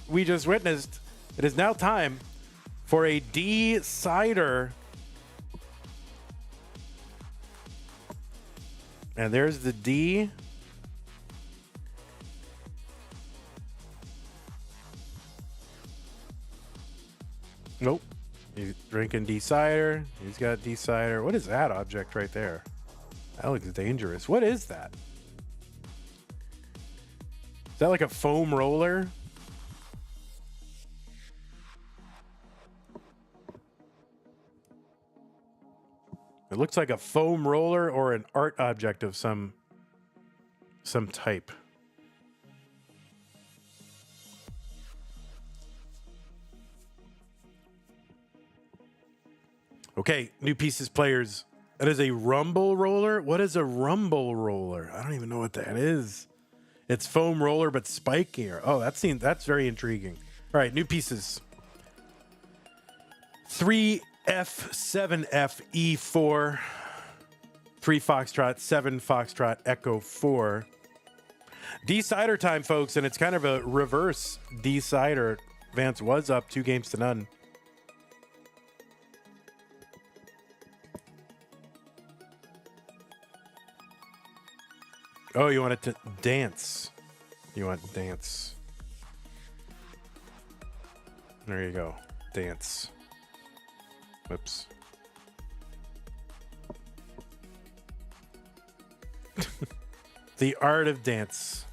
we just witnessed, it is now time for a decider. And there's the D. Nope. He's drinking D-cider. He's got D-cider. What is that object right there? That looks dangerous. What is that? Is that like a foam roller? It looks like a foam roller or an art object of some type. Okay, new pieces, players. That is a rumble roller. What is a rumble roller? I don't even know what that is. It's foam roller, but spikier. Oh, that's very intriguing. All right, new pieces. 3F, 7F, E4. 3 Foxtrot, 7 Foxtrot, Echo 4. Decider time, folks, and it's kind of a reverse decider. Vance was up 2-0. Oh, you want it to dance. You want dance. There you go. Dance. Whoops. The art of dance.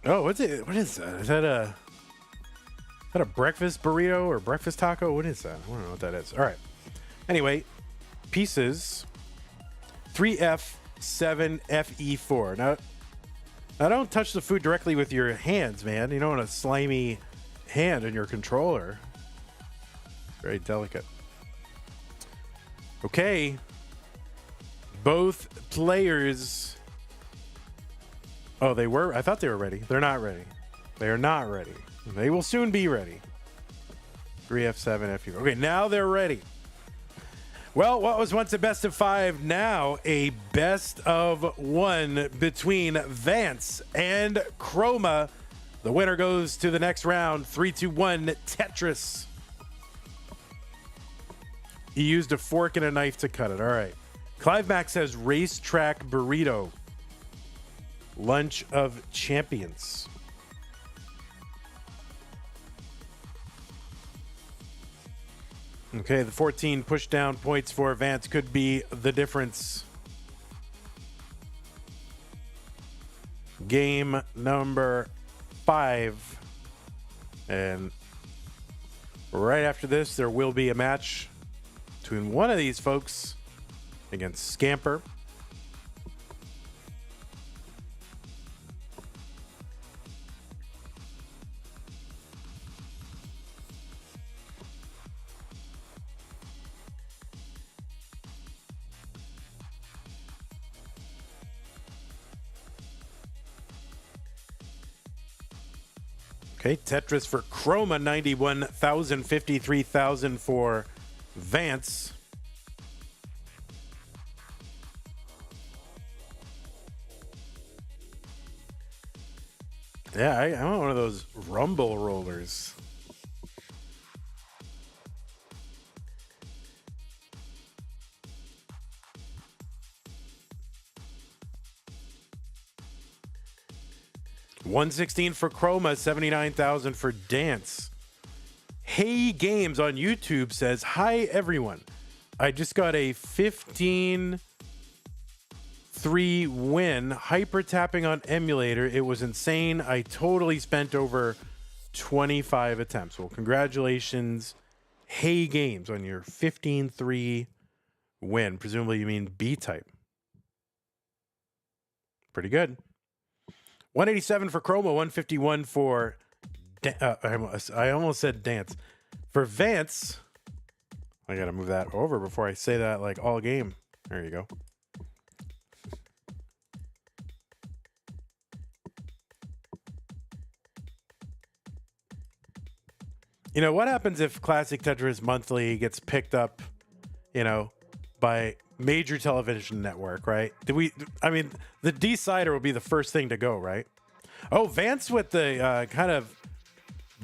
Oh, what's it? What is that? Is that a breakfast burrito or breakfast taco? What is that? I don't know what that is. All right. Anyway, pieces. 3F, 7F, E4. Now, don't touch the food directly with your hands, man. You don't want a slimy hand in your controller. Very delicate. Okay. Both players. Oh, they were? I thought they were ready. They're not ready. They are not ready. They will soon be ready. 3F7, FU. Okay, now they're ready. Well, what was once a best of 5, now a best of 1 between Vance and Chroma. The winner goes to the next round. 3-2-1 Tetris. He used a fork and a knife to cut it. All right. Clive Mack says racetrack burrito. Lunch of champions. Okay, the 14 push down points for Vance could be the difference. Game number 5. And right after this, there will be a match between one of these folks against Scamper. Okay, Tetris for Chroma, 91,000, 53,000 for Vance. Yeah, I want one of those rumble rollers. $116 for Chroma, 79,000 for Dance. Hey Games on YouTube says, hi everyone. I just got a 15-3 win hyper tapping on emulator. It was insane. I totally spent over 25 attempts. Well, congratulations, Hey Games, on your 15-3 win. Presumably you mean B-type. Pretty good. 187 for Chroma, 151 for I almost said Dance. For Vance, I gotta move that over before I say that like all game. There you go. You know, what happens if Classic Tetris Monthly gets picked up, you know, by major television network, right? I mean, the decider will be the first thing to go, right? Oh, Vance with the kind of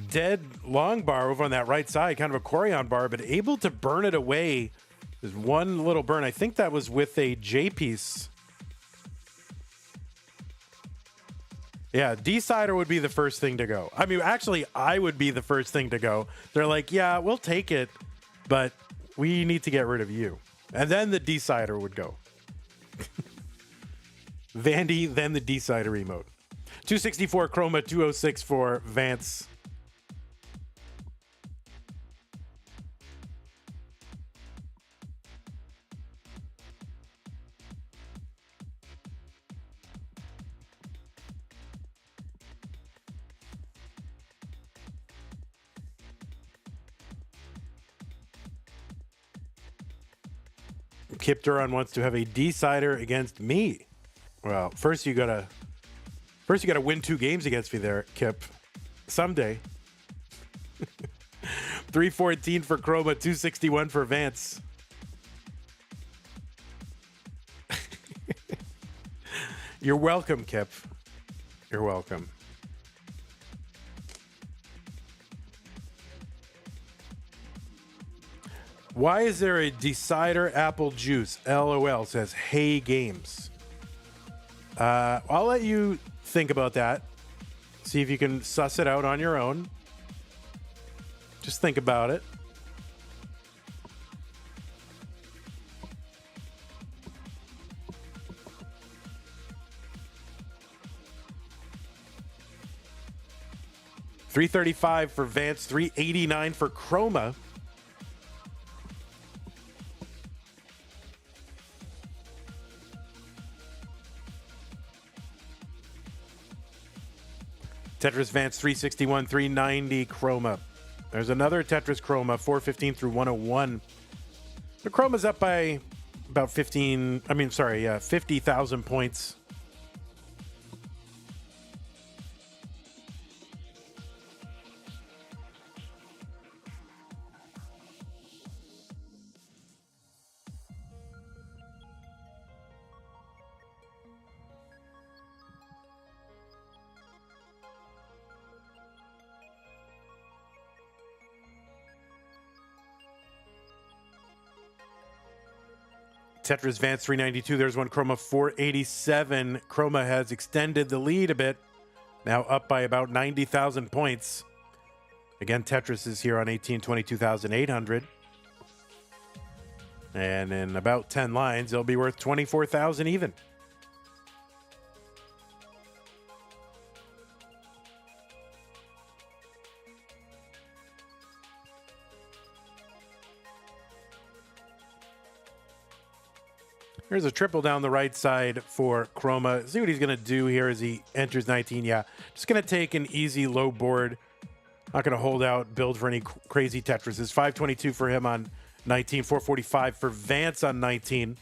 dead long bar over on that right side, kind of a Corian bar, but able to burn it away. There's one little burn. I think that was with a J piece. Yeah, decider would be the first thing to go. I mean, actually, I would be the first thing to go. They're like, yeah, we'll take it, but we need to get rid of you. And then the decider would go. Vandy, then the decider remote. 264 Chroma, 206 for Vance. Kip Duran wants to have a decider against me. Well, first you gotta win 2 games against me there, Kip. Someday. 314 for Chroma, 261 for Vance. You're welcome, Kip. You're welcome. Why is there a decider apple juice? LOL, says Hey Games. I'll let you think about that. See if you can suss it out on your own. Just think about it. $335 for Vance, $389 for Chroma. Tetris Vance 361, 390 Chroma. There's another Tetris Chroma, 415 through 101. The Chroma's up by about 50,000 points. Tetris Vance 392. There's one Chroma 487. Chroma has extended the lead a bit. Now up by about 90,000 points. Again, Tetris is here on 1822,800. And in about 10 lines, it'll be worth 24,000 even. Here's a triple down the right side for Chroma. See what he's going to do here as he enters 19. Yeah, just going to take an easy low board. Not going to hold out, build for any crazy Tetrises. 522 for him on 19. 445 for Vance on 19.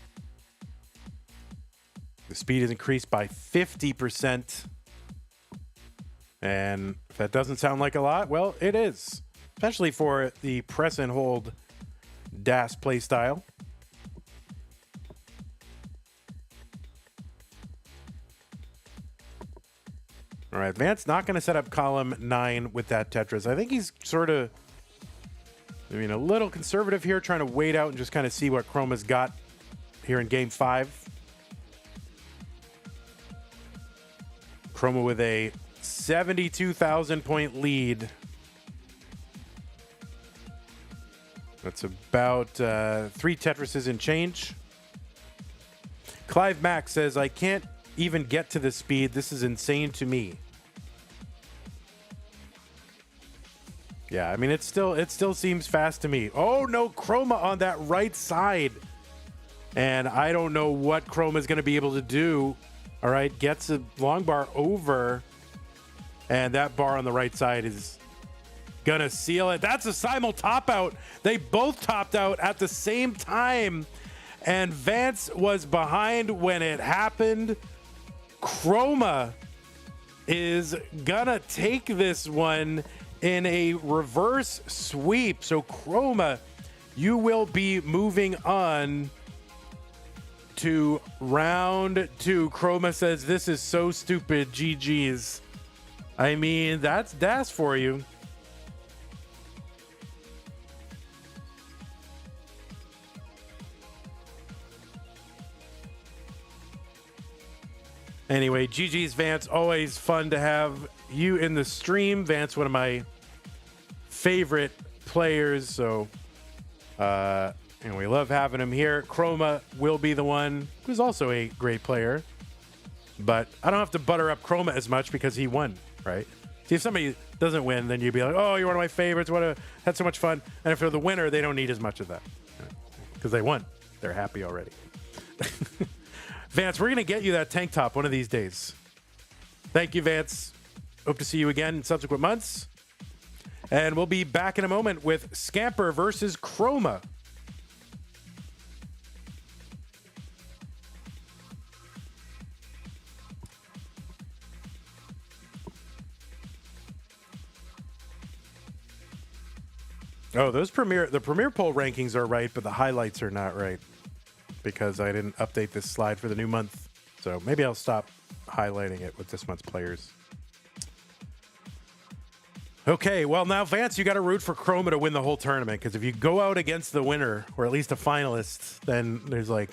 The speed is increased by 50%. And if that doesn't sound like a lot, well, it is. Especially for the press and hold DAS playstyle. All right, Vance not going to set up column 9 with that Tetris. I think he's sort of, a little conservative here, trying to wait out and just kind of see what Chroma's got here in game 5. Chroma with a 72,000 point lead. That's about 3 Tetrises and change. Clive Mack says, I can't even get to this speed. This is insane to me. Yeah, it still seems fast to me. Oh no, Chroma on that right side. And I don't know what Chroma is going to be able to do. All right, gets a long bar over. And that bar on the right side is going to seal it. That's a simul top out. They both topped out at the same time. And Vance was behind when it happened. Chroma is gonna take this one in a reverse sweep. So Chroma, you will be moving on to round 2. Chroma says, this is so stupid, GG's. That's DAS for you. Anyway, GG's Vance, always fun to have you in the stream. Vance, one of my favorite players, so and we love having him here. Chroma will be the one who's also a great player, but I don't have to butter up Chroma as much because he won, right? See, if somebody doesn't win, then you'd be like, oh, you're one of my favorites, had so much fun. And if they're the winner, they don't need as much of that because they won. They're happy already. Vance, we're going to get you that tank top one of these days. Thank you, Vance. Hope to see you again in subsequent months. And we'll be back in a moment with Scamper versus Chroma. Oh, the Premier Poll rankings are right, but the highlights are not right. Because I didn't update this slide for the new month. So maybe I'll stop highlighting it with this month's players. Okay, well now, Vance, you got to root for Chroma to win the whole tournament. Because if you go out against the winner, or at least a finalist, then there's no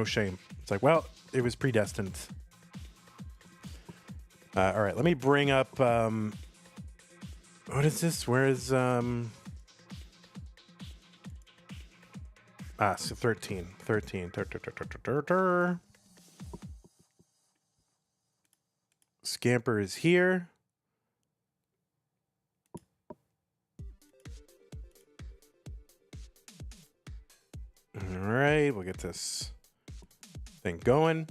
shame. It's like, well, it was predestined. All right, let me bring up... what is this? Where is... so 13. Scamper is here. All right, we'll get this thing going.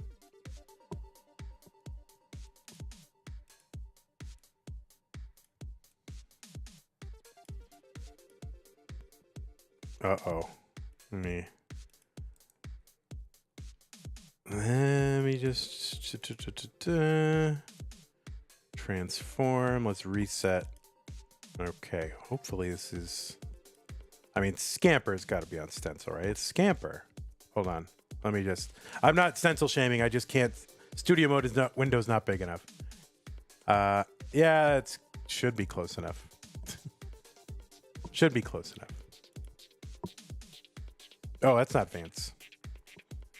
Uh-oh. Let me just transform. Let's reset. Okay, hopefully this is... Scamper's got to be on stencil, right? It's Scamper. Hold on. Let me just... I'm not stencil shaming. I just can't... Studio mode is not... Window's not big enough. Yeah, it should be close enough. Should be close enough. Oh, that's not Vance.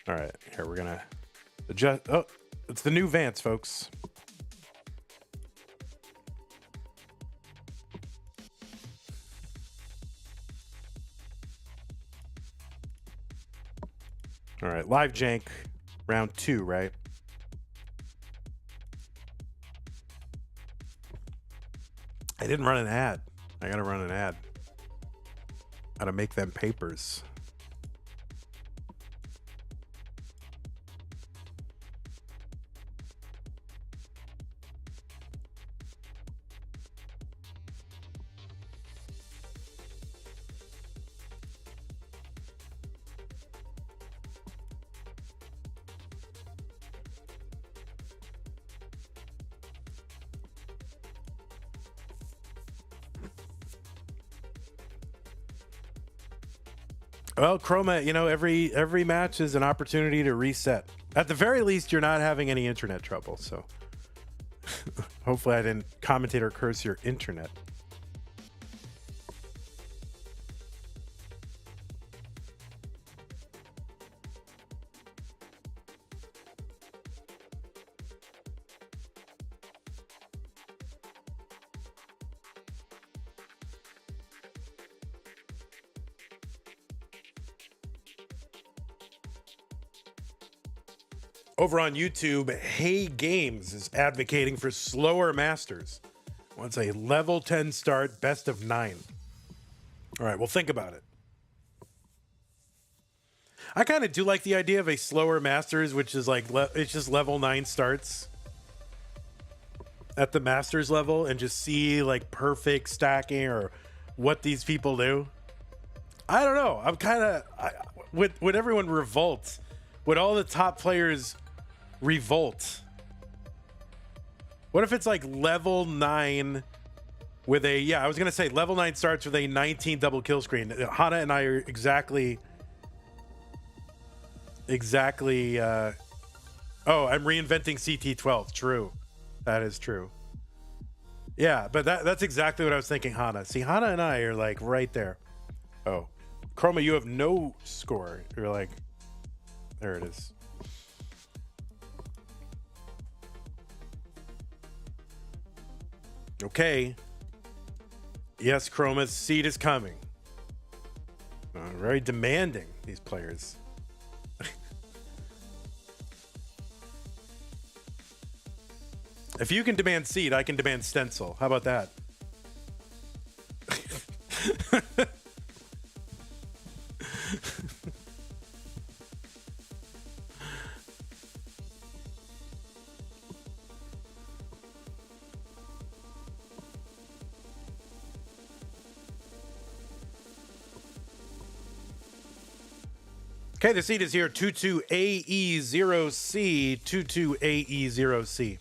All right, here we're gonna adjust. Oh, it's the new Vance, folks. All right, live jank, round 2, right? I didn't run an ad. I gotta run an ad. Gotta make them papers. Well, Chroma, you know, every match is an opportunity to reset. At the very least, you're not having any internet trouble, so hopefully I didn't commentate or curse your internet. Over on YouTube, Hey Games is advocating for slower masters. Wants a level 10 start, best of 9. All right, well, think about it. I kind of do like the idea of a slower masters, which is like, it's just level 9 starts at the masters level and just see like perfect stacking or what these people do. I don't know. I'm kind of, would everyone revolt? Would all the top players revolt? What if it's like level 9 with a, yeah, I was gonna say level 9 starts with a 19 double kill screen. Hana and I are exactly oh, I'm reinventing CT12. True, that is true. Yeah, but that's exactly what I was thinking. Hana, see, Hana and I are like right there. Oh, Chroma, you have no score. You're like, there it is. Okay. Yes, Chroma's seed is coming. Very demanding, these players. If you can demand seed, I can demand stencil. How about that? Okay, the seed is here, 22AE0C, 22AE0C.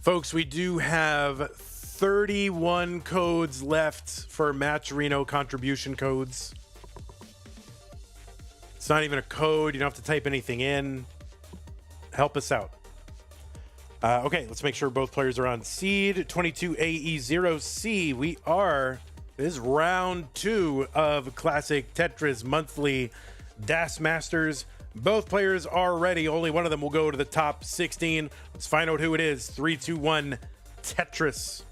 Folks, we do have 31 codes left for Match Reno contribution codes. It's not even a code. You don't have to type anything in. Help us out. Okay, let's make sure both players are on seed. 22AE0C. We are. This is round 2 of Classic Tetris Monthly DAS Masters. Both players are ready. Only one of them will go to the top 16. Let's find out who it is. 3, 2, 1, Tetris.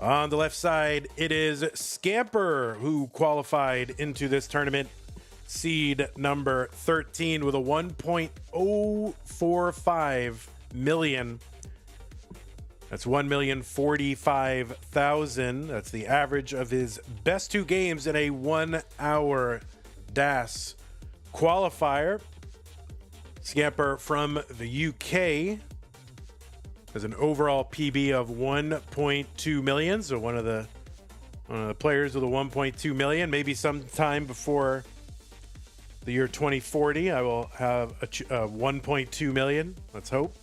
On the left side, it is Scamper, who qualified into this tournament. Seed number 13 with a 1.045 million. That's 1,045,000. That's the average of his best 2 games in a 1-hour DAS qualifier. Scamper from the UK has an overall PB of 1.2 million. So one of the players with a 1.2 million. Maybe sometime before the year 2040, I will have a 1.2 million. Let's hope.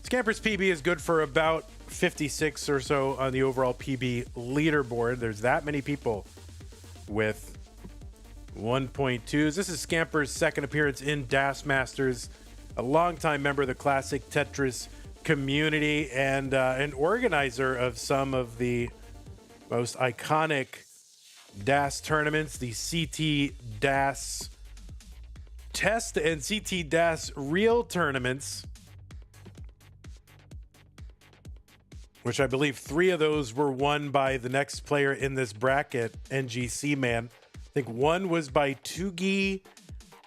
Scamper's PB is good for about 56 or so on the overall PB leaderboard. There's that many people with 1.2s. This is Scamper's second appearance in DAS Masters, a longtime member of the classic Tetris community and an organizer of some of the most iconic DAS tournaments, the CT DAS Test and CT DAS Real tournaments, which I believe 3 of those were won by the next player in this bracket, NGC Man. I think one was by Tugi,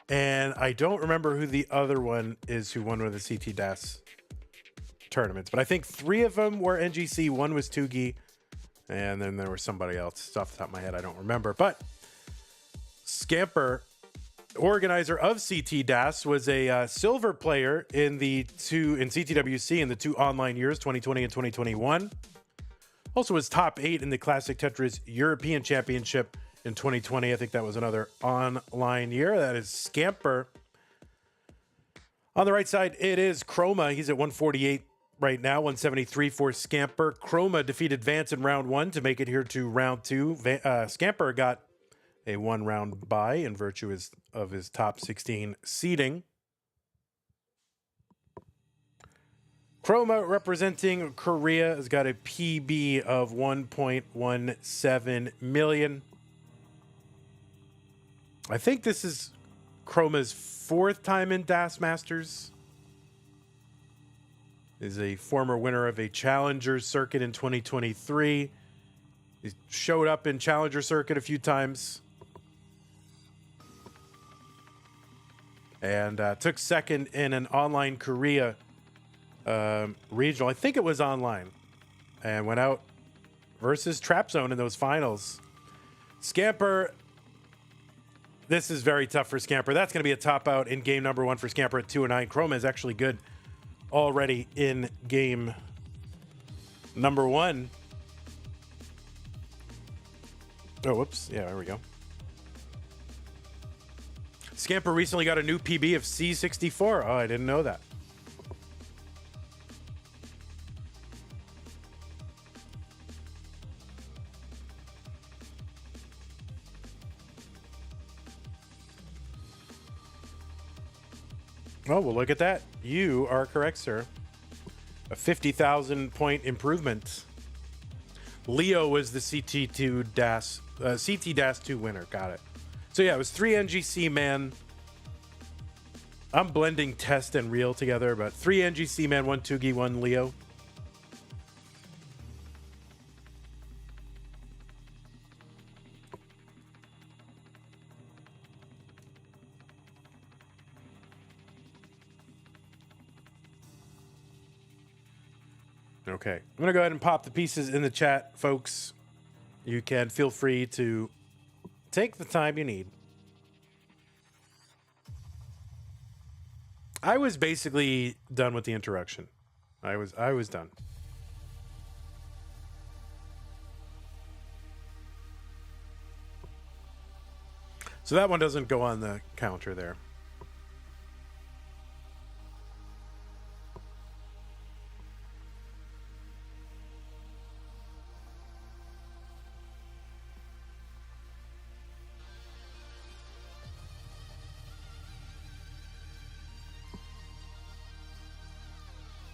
and I don't remember who the other one is who won with the CT DAS tournaments. But I think 3 of them were NGC, one was Tugi, and then there was somebody else. It's off the top of my head, I don't remember. But Scamper, organizer of CT DAS, was a silver player in CTWC in the 2 online years, 2020 and 2021. Also was top 8 in the Classic Tetris European Championship in 2020. I think that was another online year. That is Scamper. On the right side, it is Chroma. He's at 148 right now, 173 for Scamper. Chroma defeated Vance in round 1 to make it here to round 2. Scamper got a 1-round bye in virtue of his top 16 seeding. Chroma, representing Korea, has got a PB of 1.17 million. I think this is Chroma's 4th time in DAS Masters. Is a former winner of a Challenger Circuit in 2023. He showed up in Challenger Circuit a few times. And took second in an online Korea regional. I think it was online. And went out versus Trap Zone in those finals. Scamper, this is very tough for Scamper. That's going to be a top out in game number 1 for Scamper at 2-9. Chroma is actually good already in game number 1. Oh, whoops. Yeah, there we go. Scamper recently got a new PB of C64. Oh, I didn't know that. Oh, well, look at that. You are correct, sir. A 50,000 point improvement. Leo was the CT2 DAS, CT DAS 2 winner. Got it. So yeah, it was 3 NGC Man. I'm blending test and real together, but 3 NGC Man, 1 Tugi, 1 Leo. Okay, I'm gonna go ahead and pop the pieces in the chat, folks. You can feel free to take the time you need. I was basically done with the introduction. I was done. So that one doesn't go on the counter there.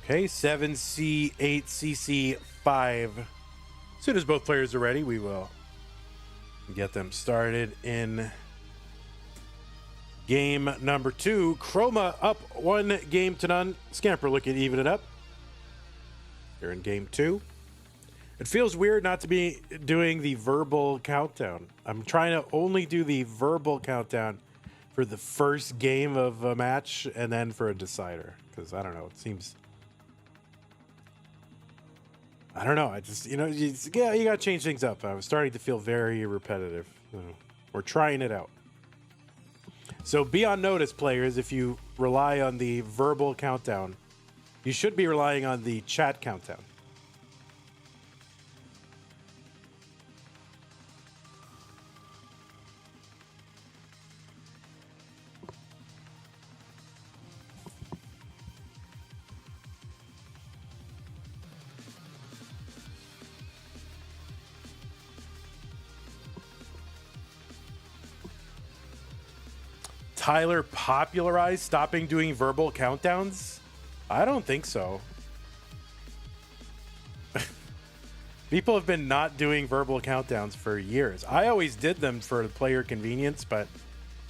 Okay, 7C, 8CC, 5. As soon as both players are ready, we will get them started in game number 2. Chroma up 1 game to none. Scamper looking to even it up. Here in game 2. It feels weird not to be doing the verbal countdown. I'm trying to only do the verbal countdown for the first game of a match and then for a decider. Because, I don't know, it seems... I don't know. I just, you got to change things up. I was starting to feel very repetitive. We're trying it out. So be on notice, players, if you rely on the verbal countdown. You should be relying on the chat countdown. Tyler popularized stopping doing verbal countdowns? I don't think so. People have been not doing verbal countdowns for years. I always did them for player convenience, but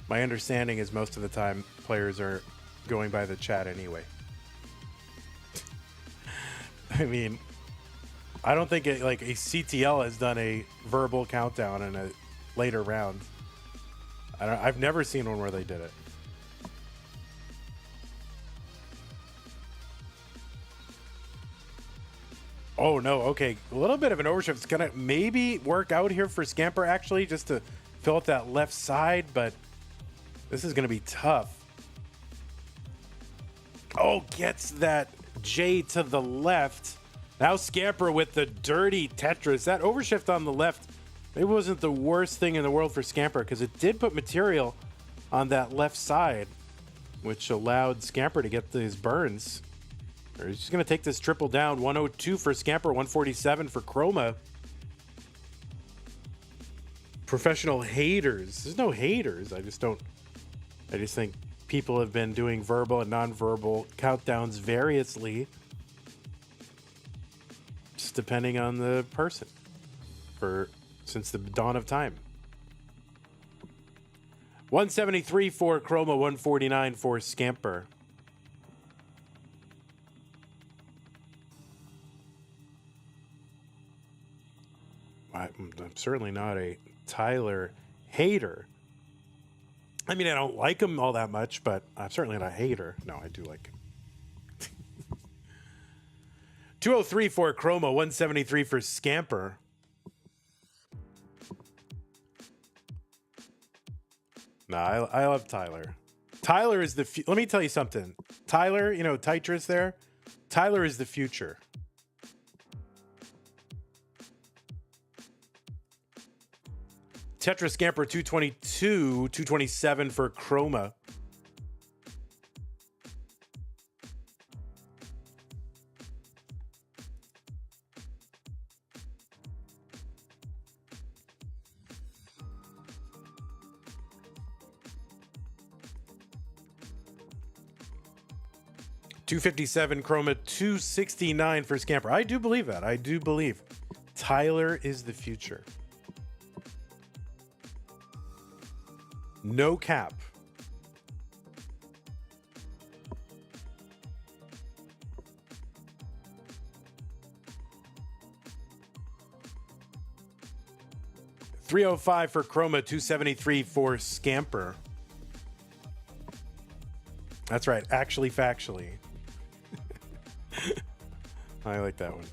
my understanding is most of the time players are going by the chat anyway. I mean, I don't think like a CTL has done a verbal countdown in a later round. I've never seen one where they did it. Oh no, okay. A little bit of an overshift. It's gonna maybe work out here for Scamper actually, just to fill up that left side, but this is gonna be tough. Oh, gets that J to the left. Now Scamper with the dirty Tetris. That overshift on the left, it wasn't the worst thing in the world for Scamper because it did put material on that left side, which allowed Scamper to get these burns. He's just going to take this triple down. 102 for Scamper, 147 for Chroma. Professional haters. There's no haters. I just think people have been doing verbal and non-verbal countdowns variously, just depending on the person, since the dawn of time. 173 for Chroma, 149 for Scamper. I'm certainly not a Tyler hater. I mean, I don't like him all that much, but I'm certainly not a hater. No, I do like him. 203 for Chroma, 173 for Scamper. Nah, I love Tyler. Tyler is the... Let me tell you something. Tyler, you know, Tetris there. Tyler is the future. Tetris Scamper 222, 227 for Chroma. $257 Chroma, $269 for Scamper. I do believe that. I do believe Tyler is the future. No cap. $305 for Chroma, $273 for Scamper. That's right, actually factually. I like that one.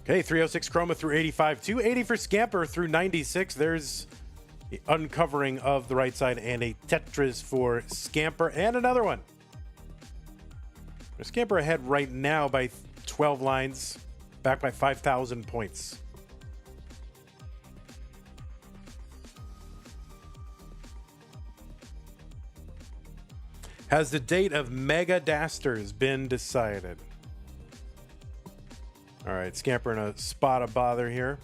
Okay, 306 Chroma through 85. 280 for Scamper through 96. There's the uncovering of the right side and a Tetris for Scamper and another one. Scamper ahead right now by 12 lines, back by 5,000 points. Has the date of Mega Dasters been decided? All right, Scamper in a spot of bother here.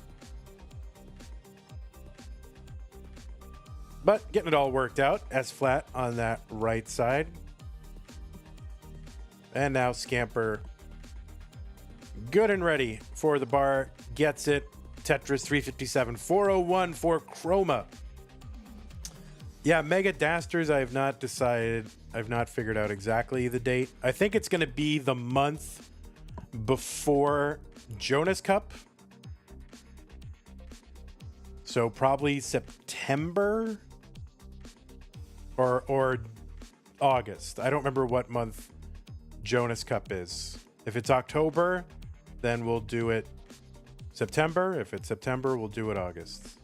But getting it all worked out. S-flat on that right side. And now Scamper good and ready for the bar. Gets it. Tetris 357. 401 for Chroma. Yeah, Mega Dasters, I have not decided. I've not figured out exactly the date. I think it's going to be the month before Jonas Cup. So probably September or August. I don't remember what month Jonas Cup is. If it's October, then we'll do it September. If it's September, we'll do it August.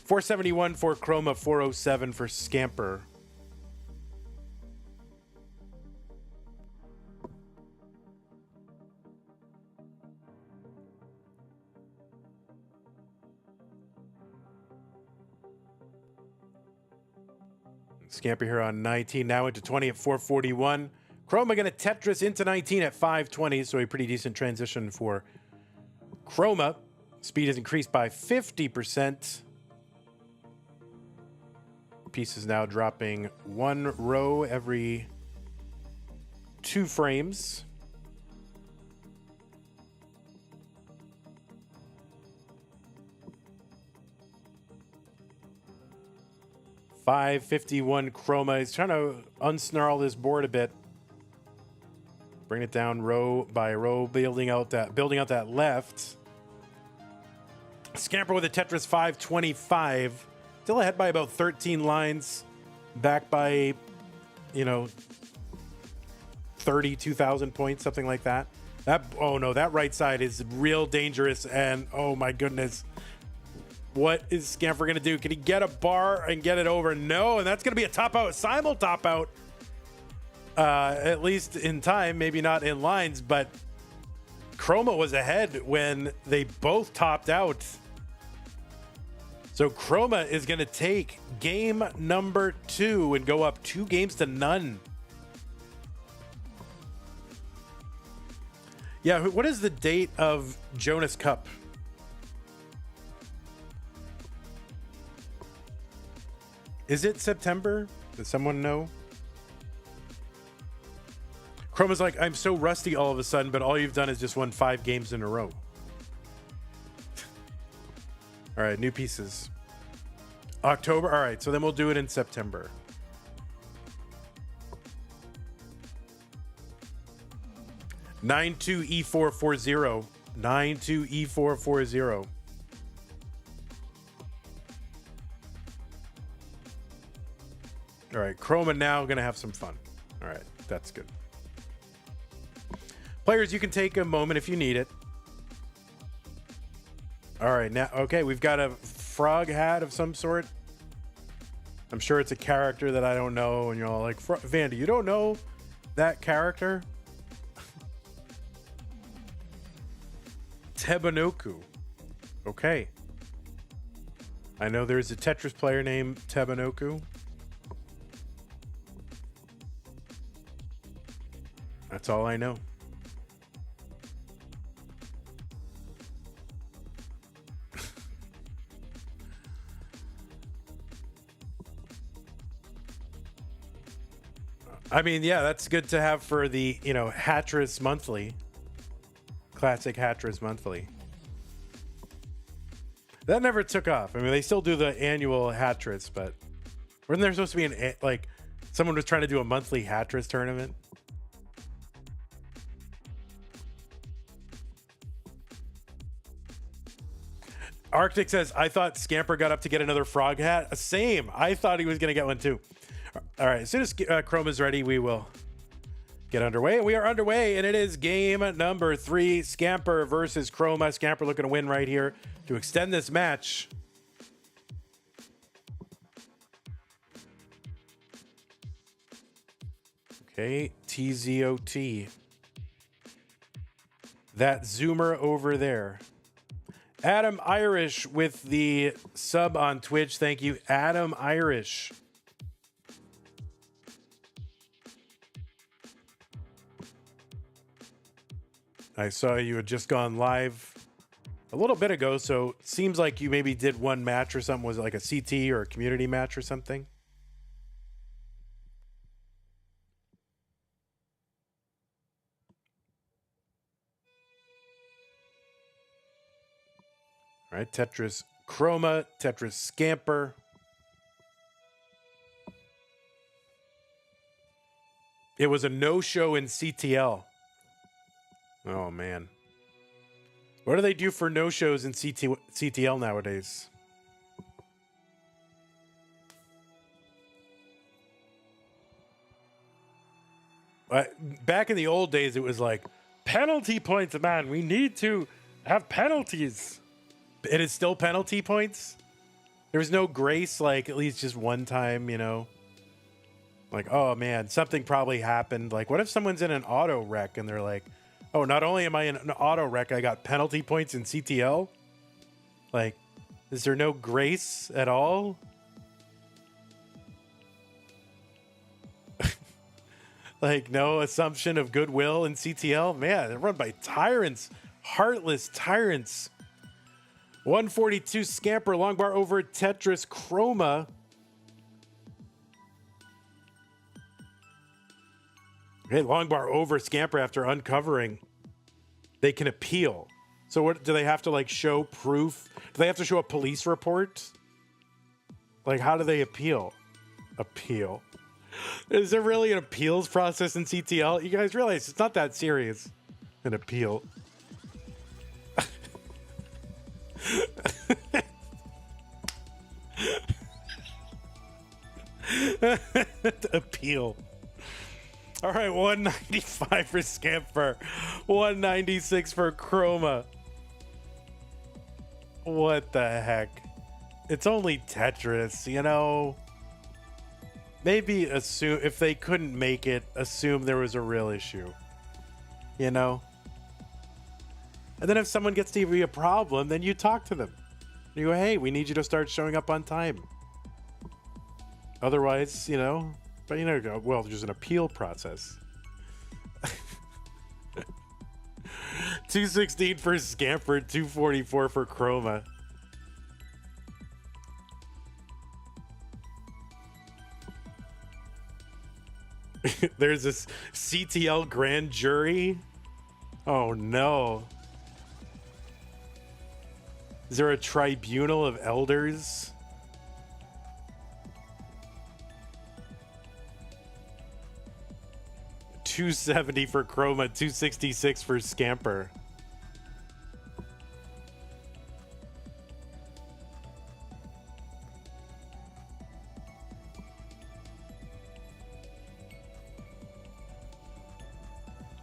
471 for Chroma, 407 for Scamper. Scamper here on 19, now into 20 at 441. Chroma going to Tetris into 19 at 520, so a pretty decent transition for Chroma. Speed has increased by 50%. Pieces now dropping 1 row every 2 frames. $5.51 Chroma. He's trying to unsnarl this board a bit. Bring it down row by row, building out that left. Scamper with a Tetris 525. Still ahead by about 13 lines. Back by, 32,000 points, something like that. Oh no, that right side is real dangerous. And oh my goodness. What is Scamper going to do? Can he get a bar and get it over? No, and that's going to be a top out, simul top out. At least in time, maybe not in lines, but Chroma was ahead when they both topped out. So Chroma is going to take game number 2 and go up 2 games to none. Yeah, what is the date of Jonas Cup? Is it September? Does someone know? Chroma's like, I'm so rusty all of a sudden, but all you've done is just won 5 games in a row. All right, new pieces. October. All right, so then we'll do it in September. (9-2-E4-4-0). 9-2-E4-4-0. All right, Chroma now going to have some fun. All right, that's good. Players, you can take a moment if you need it. All right, now, okay, we've got a frog hat of some sort. I'm sure it's a character that I don't know, and you're all like, Vandy, you don't know that character? Tebanoku. Okay. I know there's a Tetris player named Tebanoku. That's all I know. I mean, yeah, that's good to have for the, Hatris Monthly. Classic Hatris Monthly. That never took off. I mean, they still do the annual Hatris, but wasn't there supposed to be someone was trying to do a monthly Hatris tournament? Arctic says, I thought Scamper got up to get another frog hat. Same. I thought he was going to get one too. All right. As soon as Chrome is ready, we will get underway. We are underway, and it is game number 3. Scamper versus Chroma. Scamper looking to win right here to extend this match. Okay. TZOT. That zoomer over there. Adam Irish with the sub on Twitch. Thank you, Adam Irish. I saw you had just gone live a little bit ago, so it seems like you maybe did one match or something. Was it like a CT or a community match or something? All right, Tetris Chroma, Tetris Scamper. It was a no-show in CTL. Oh, man. What do they do for no-shows in CTL nowadays? Back in the old days, it was like, penalty points, man. We need to have penalties. It is still penalty points? There was no grace, like at least just one time, Like, oh man, something probably happened. Like, what if someone's in an auto wreck and they're like, oh, not only am I in an auto wreck, I got penalty points in CTL? Like, is there no grace at all? Like, no assumption of goodwill in CTL? Man, they're run by tyrants, heartless tyrants. 142 Scamper, long bar over Tetris Chroma. Hey, long bar over Scamper after uncovering. They can appeal. So what do they have to like show proof? Do they have to show a police report? Like, how do they appeal? Appeal. Is there really an appeals process in CTL? You guys realize it's not that serious. An appeal. Appeal. All right, 195 for Scamper, 196 for Chroma. What the heck? It's only Tetris, you know? Maybe assume, if they couldn't make it, assume there was a real issue. You know? And then if someone gets to be a problem, then you talk to them. You go, hey, we need you to start showing up on time. Otherwise, you know, but you know, well, there's an appeal process. 216 for Scamper, 244 for Chroma. There's this CTL grand jury. Oh no. Is there a tribunal of elders? $270 for Chroma, $266 for Scamper.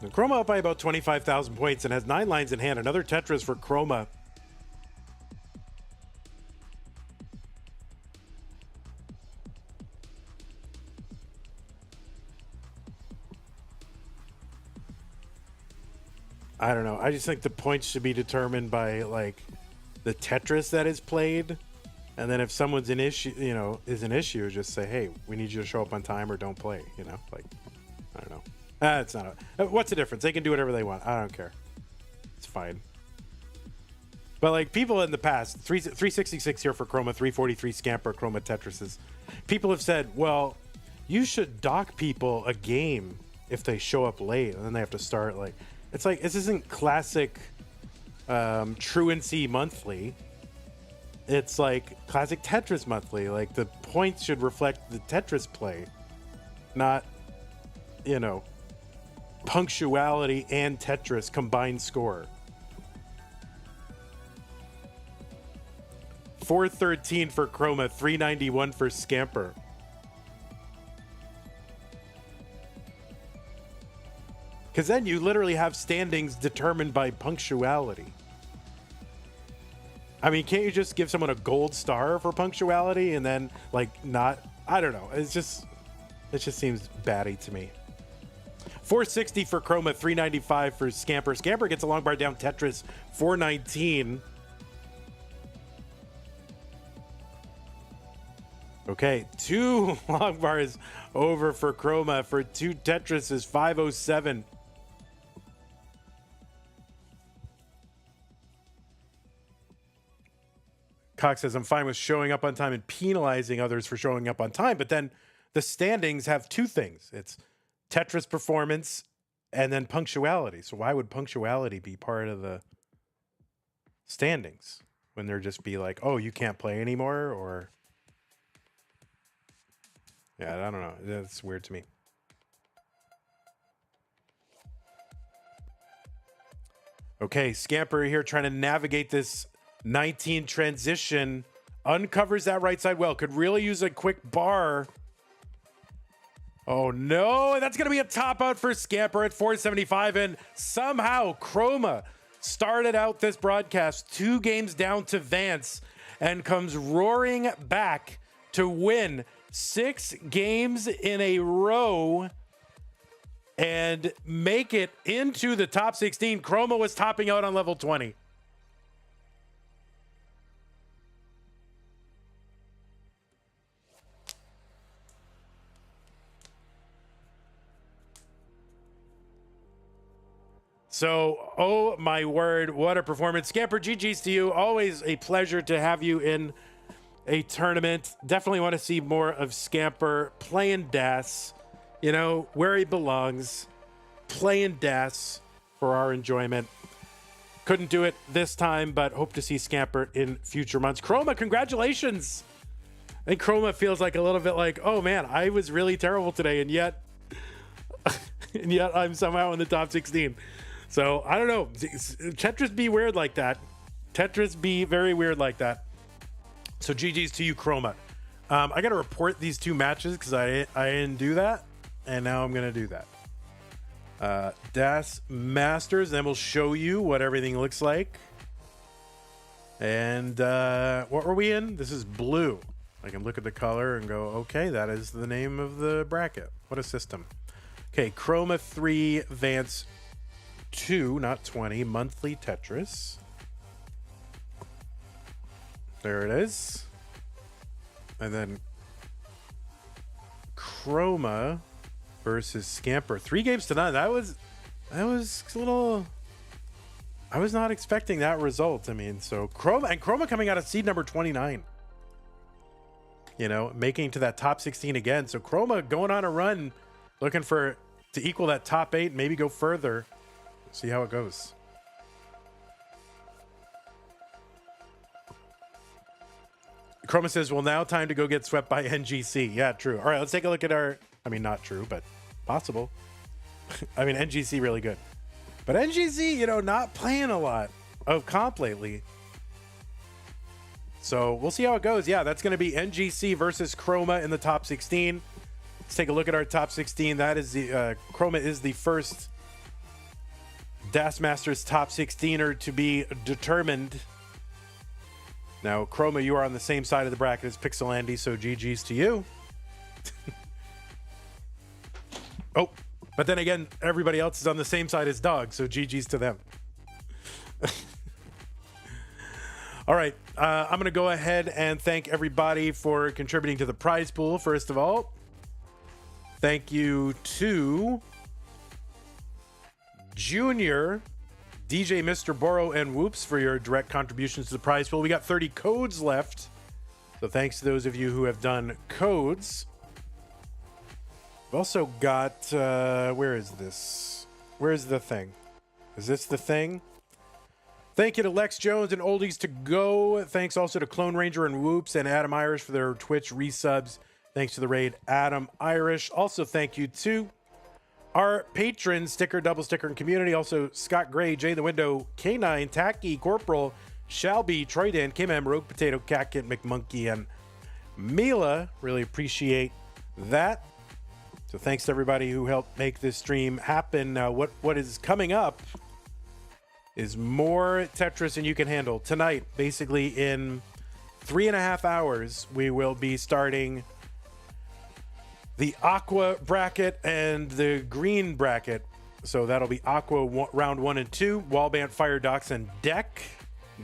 And Chroma up by about 25,000 points and has 9 lines in hand. Another Tetris for Chroma. I don't know. I just think the points should be determined by like the Tetris that is played. And then if someone's an issue, you know, is an issue, just say, hey, we need you to show up on time or don't play, you know, like, I don't know. It's not what's the difference? They can do whatever they want. I don't care. It's fine. But like people in the past, 366 here for Chroma, 343 Scamper, Chroma Tetrises. People have said, well, you should dock people a game if they show up late and then they have to start like, it's like, this isn't classic Truancy Monthly. It's like classic Tetris Monthly. Like the points should reflect the Tetris play, not, you know, punctuality and Tetris combined score. 413 for Chroma, 391 for Scamper. Because then you literally have standings determined by punctuality. I mean, can't you just give someone a gold star for punctuality and then like not, I don't know. It just seems batty to me. 460 for Chroma, 395 for Scamper. Scamper gets a long bar down Tetris, 419. Okay, 2 long bars over for Chroma for 2 Tetris is 507. Cox says, I'm fine with showing up on time and penalizing others for showing up on time, but then the standings have 2 things. It's Tetris performance and then punctuality. So why would punctuality be part of the standings when they're just be like, oh, you can't play anymore? Or, yeah, I don't know. That's weird to me. Okay, Scamper here trying to navigate this 19 transition, uncovers that right side well, could really use a quick bar. Oh no, that's gonna be a top out for Scamper at 475, and somehow Chroma started out this broadcast 2 games down to Vance and comes roaring back to win 6 games in a row and make it into the top 16. Chroma was topping out on level 20. So, oh my word, what a performance. Scamper, GG's to you. Always a pleasure to have you in a tournament. Definitely want to see more of Scamper playing DAS, you know, where he belongs. playing DAS for our enjoyment. Couldn't do it this time, but hope to see Scamper in future months. Chroma, congratulations. I think Chroma feels like a little bit like, oh man, I was really terrible today, and yet I'm somehow in the top 16. So I don't know. Tetris be weird like that. Tetris be very weird like that. So GG's to you, Chroma. I got to report these two matches because I didn't do that, and now I'm going to do that. DAS Masters, then we'll show you what everything looks like. And what were we in? This is blue. I can look at the color and go, okay, that is the name of the bracket. What a system. Okay, Chroma 3, Vance 2, not 20, monthly Tetris. There it is. And then Chroma versus Scamper. 3 games to none. That was a little... I was not expecting that result. I mean, so Chroma coming out of seed number 29. You know, making it to that top 16 again. So Chroma going on a run, looking to equal that top 8, maybe go further. See how it goes. Chroma says, well, now time to go get swept by NGC. Yeah, true. All right, let's take a look at our... I mean, not true, but possible. I mean, NGC really good. But NGC, you know, not playing a lot of comp lately. So we'll see how it goes. Yeah, that's going to be NGC versus Chroma in the top 16. Let's take a look at our top 16. That is the... Chroma is the first DAS Masters top 16er to be determined. Now, Chroma, you are on the same side of the bracket as Pixel Andy, so GG's to you. Oh, but then again, everybody else is on the same side as Dog, so GG's to them. All right, I'm going to go ahead and thank everybody for contributing to the prize pool, first of all. Thank you to Junior, DJ Mr. Boro, and Whoops for your direct contributions to the prize pool. We got 30 codes left, so thanks to those of you who have done codes. We've also got, where is this? Where's the thing? Is this the thing? Thank you to Lex Jones and Oldies to Go. Thanks also to Clone Ranger and Whoops and Adam Irish for their Twitch resubs. Thanks to the raid, Adam Irish. Also, thank you to our patrons, Sticker, Double Sticker, and Community. Also, Scott Gray, Jay the Window, K9, Tacky, Corporal, Shelby, Troy Dan, Kim Rogue Potato, Catkit, McMonkey, and Mila. Really appreciate that. So thanks to everybody who helped make this stream happen. Now, what is coming up is more Tetris than you can handle. Tonight, basically in 3.5 hours, we will be starting the Aqua bracket and the Green bracket. So that'll be Aqua round 1 and 2, Wallband, Fire, Docks, and Deck.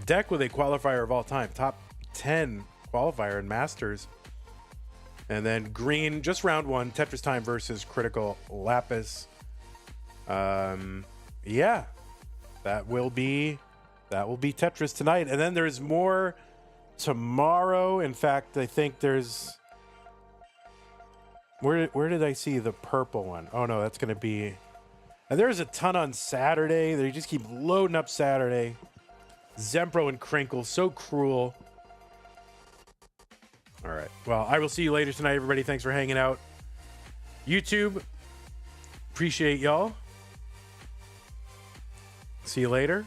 Deck with a qualifier of all time. Top 10 qualifier in Masters. And then Green, just round 1, Tetris Time versus Critical Lapis. Yeah, that will be Tetris tonight. And then there's more tomorrow. In fact, I think there's... Where did I see the purple one? Oh, no, that's going to be... And there's a ton on Saturday. They just keep loading up Saturday. Zempro and Crinkle, so cruel. All right. Well, I will see you later tonight, everybody. Thanks for hanging out. YouTube, appreciate y'all. See you later.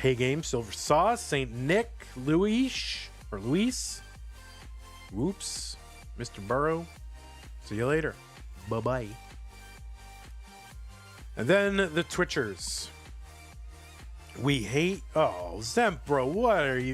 Hey Game, Silver Sauce, St. Nick, Luis, Whoops, Mr. Burrow. See you later. Bye-bye. And then the Twitchers. We hate... Oh, Zempro, what are you...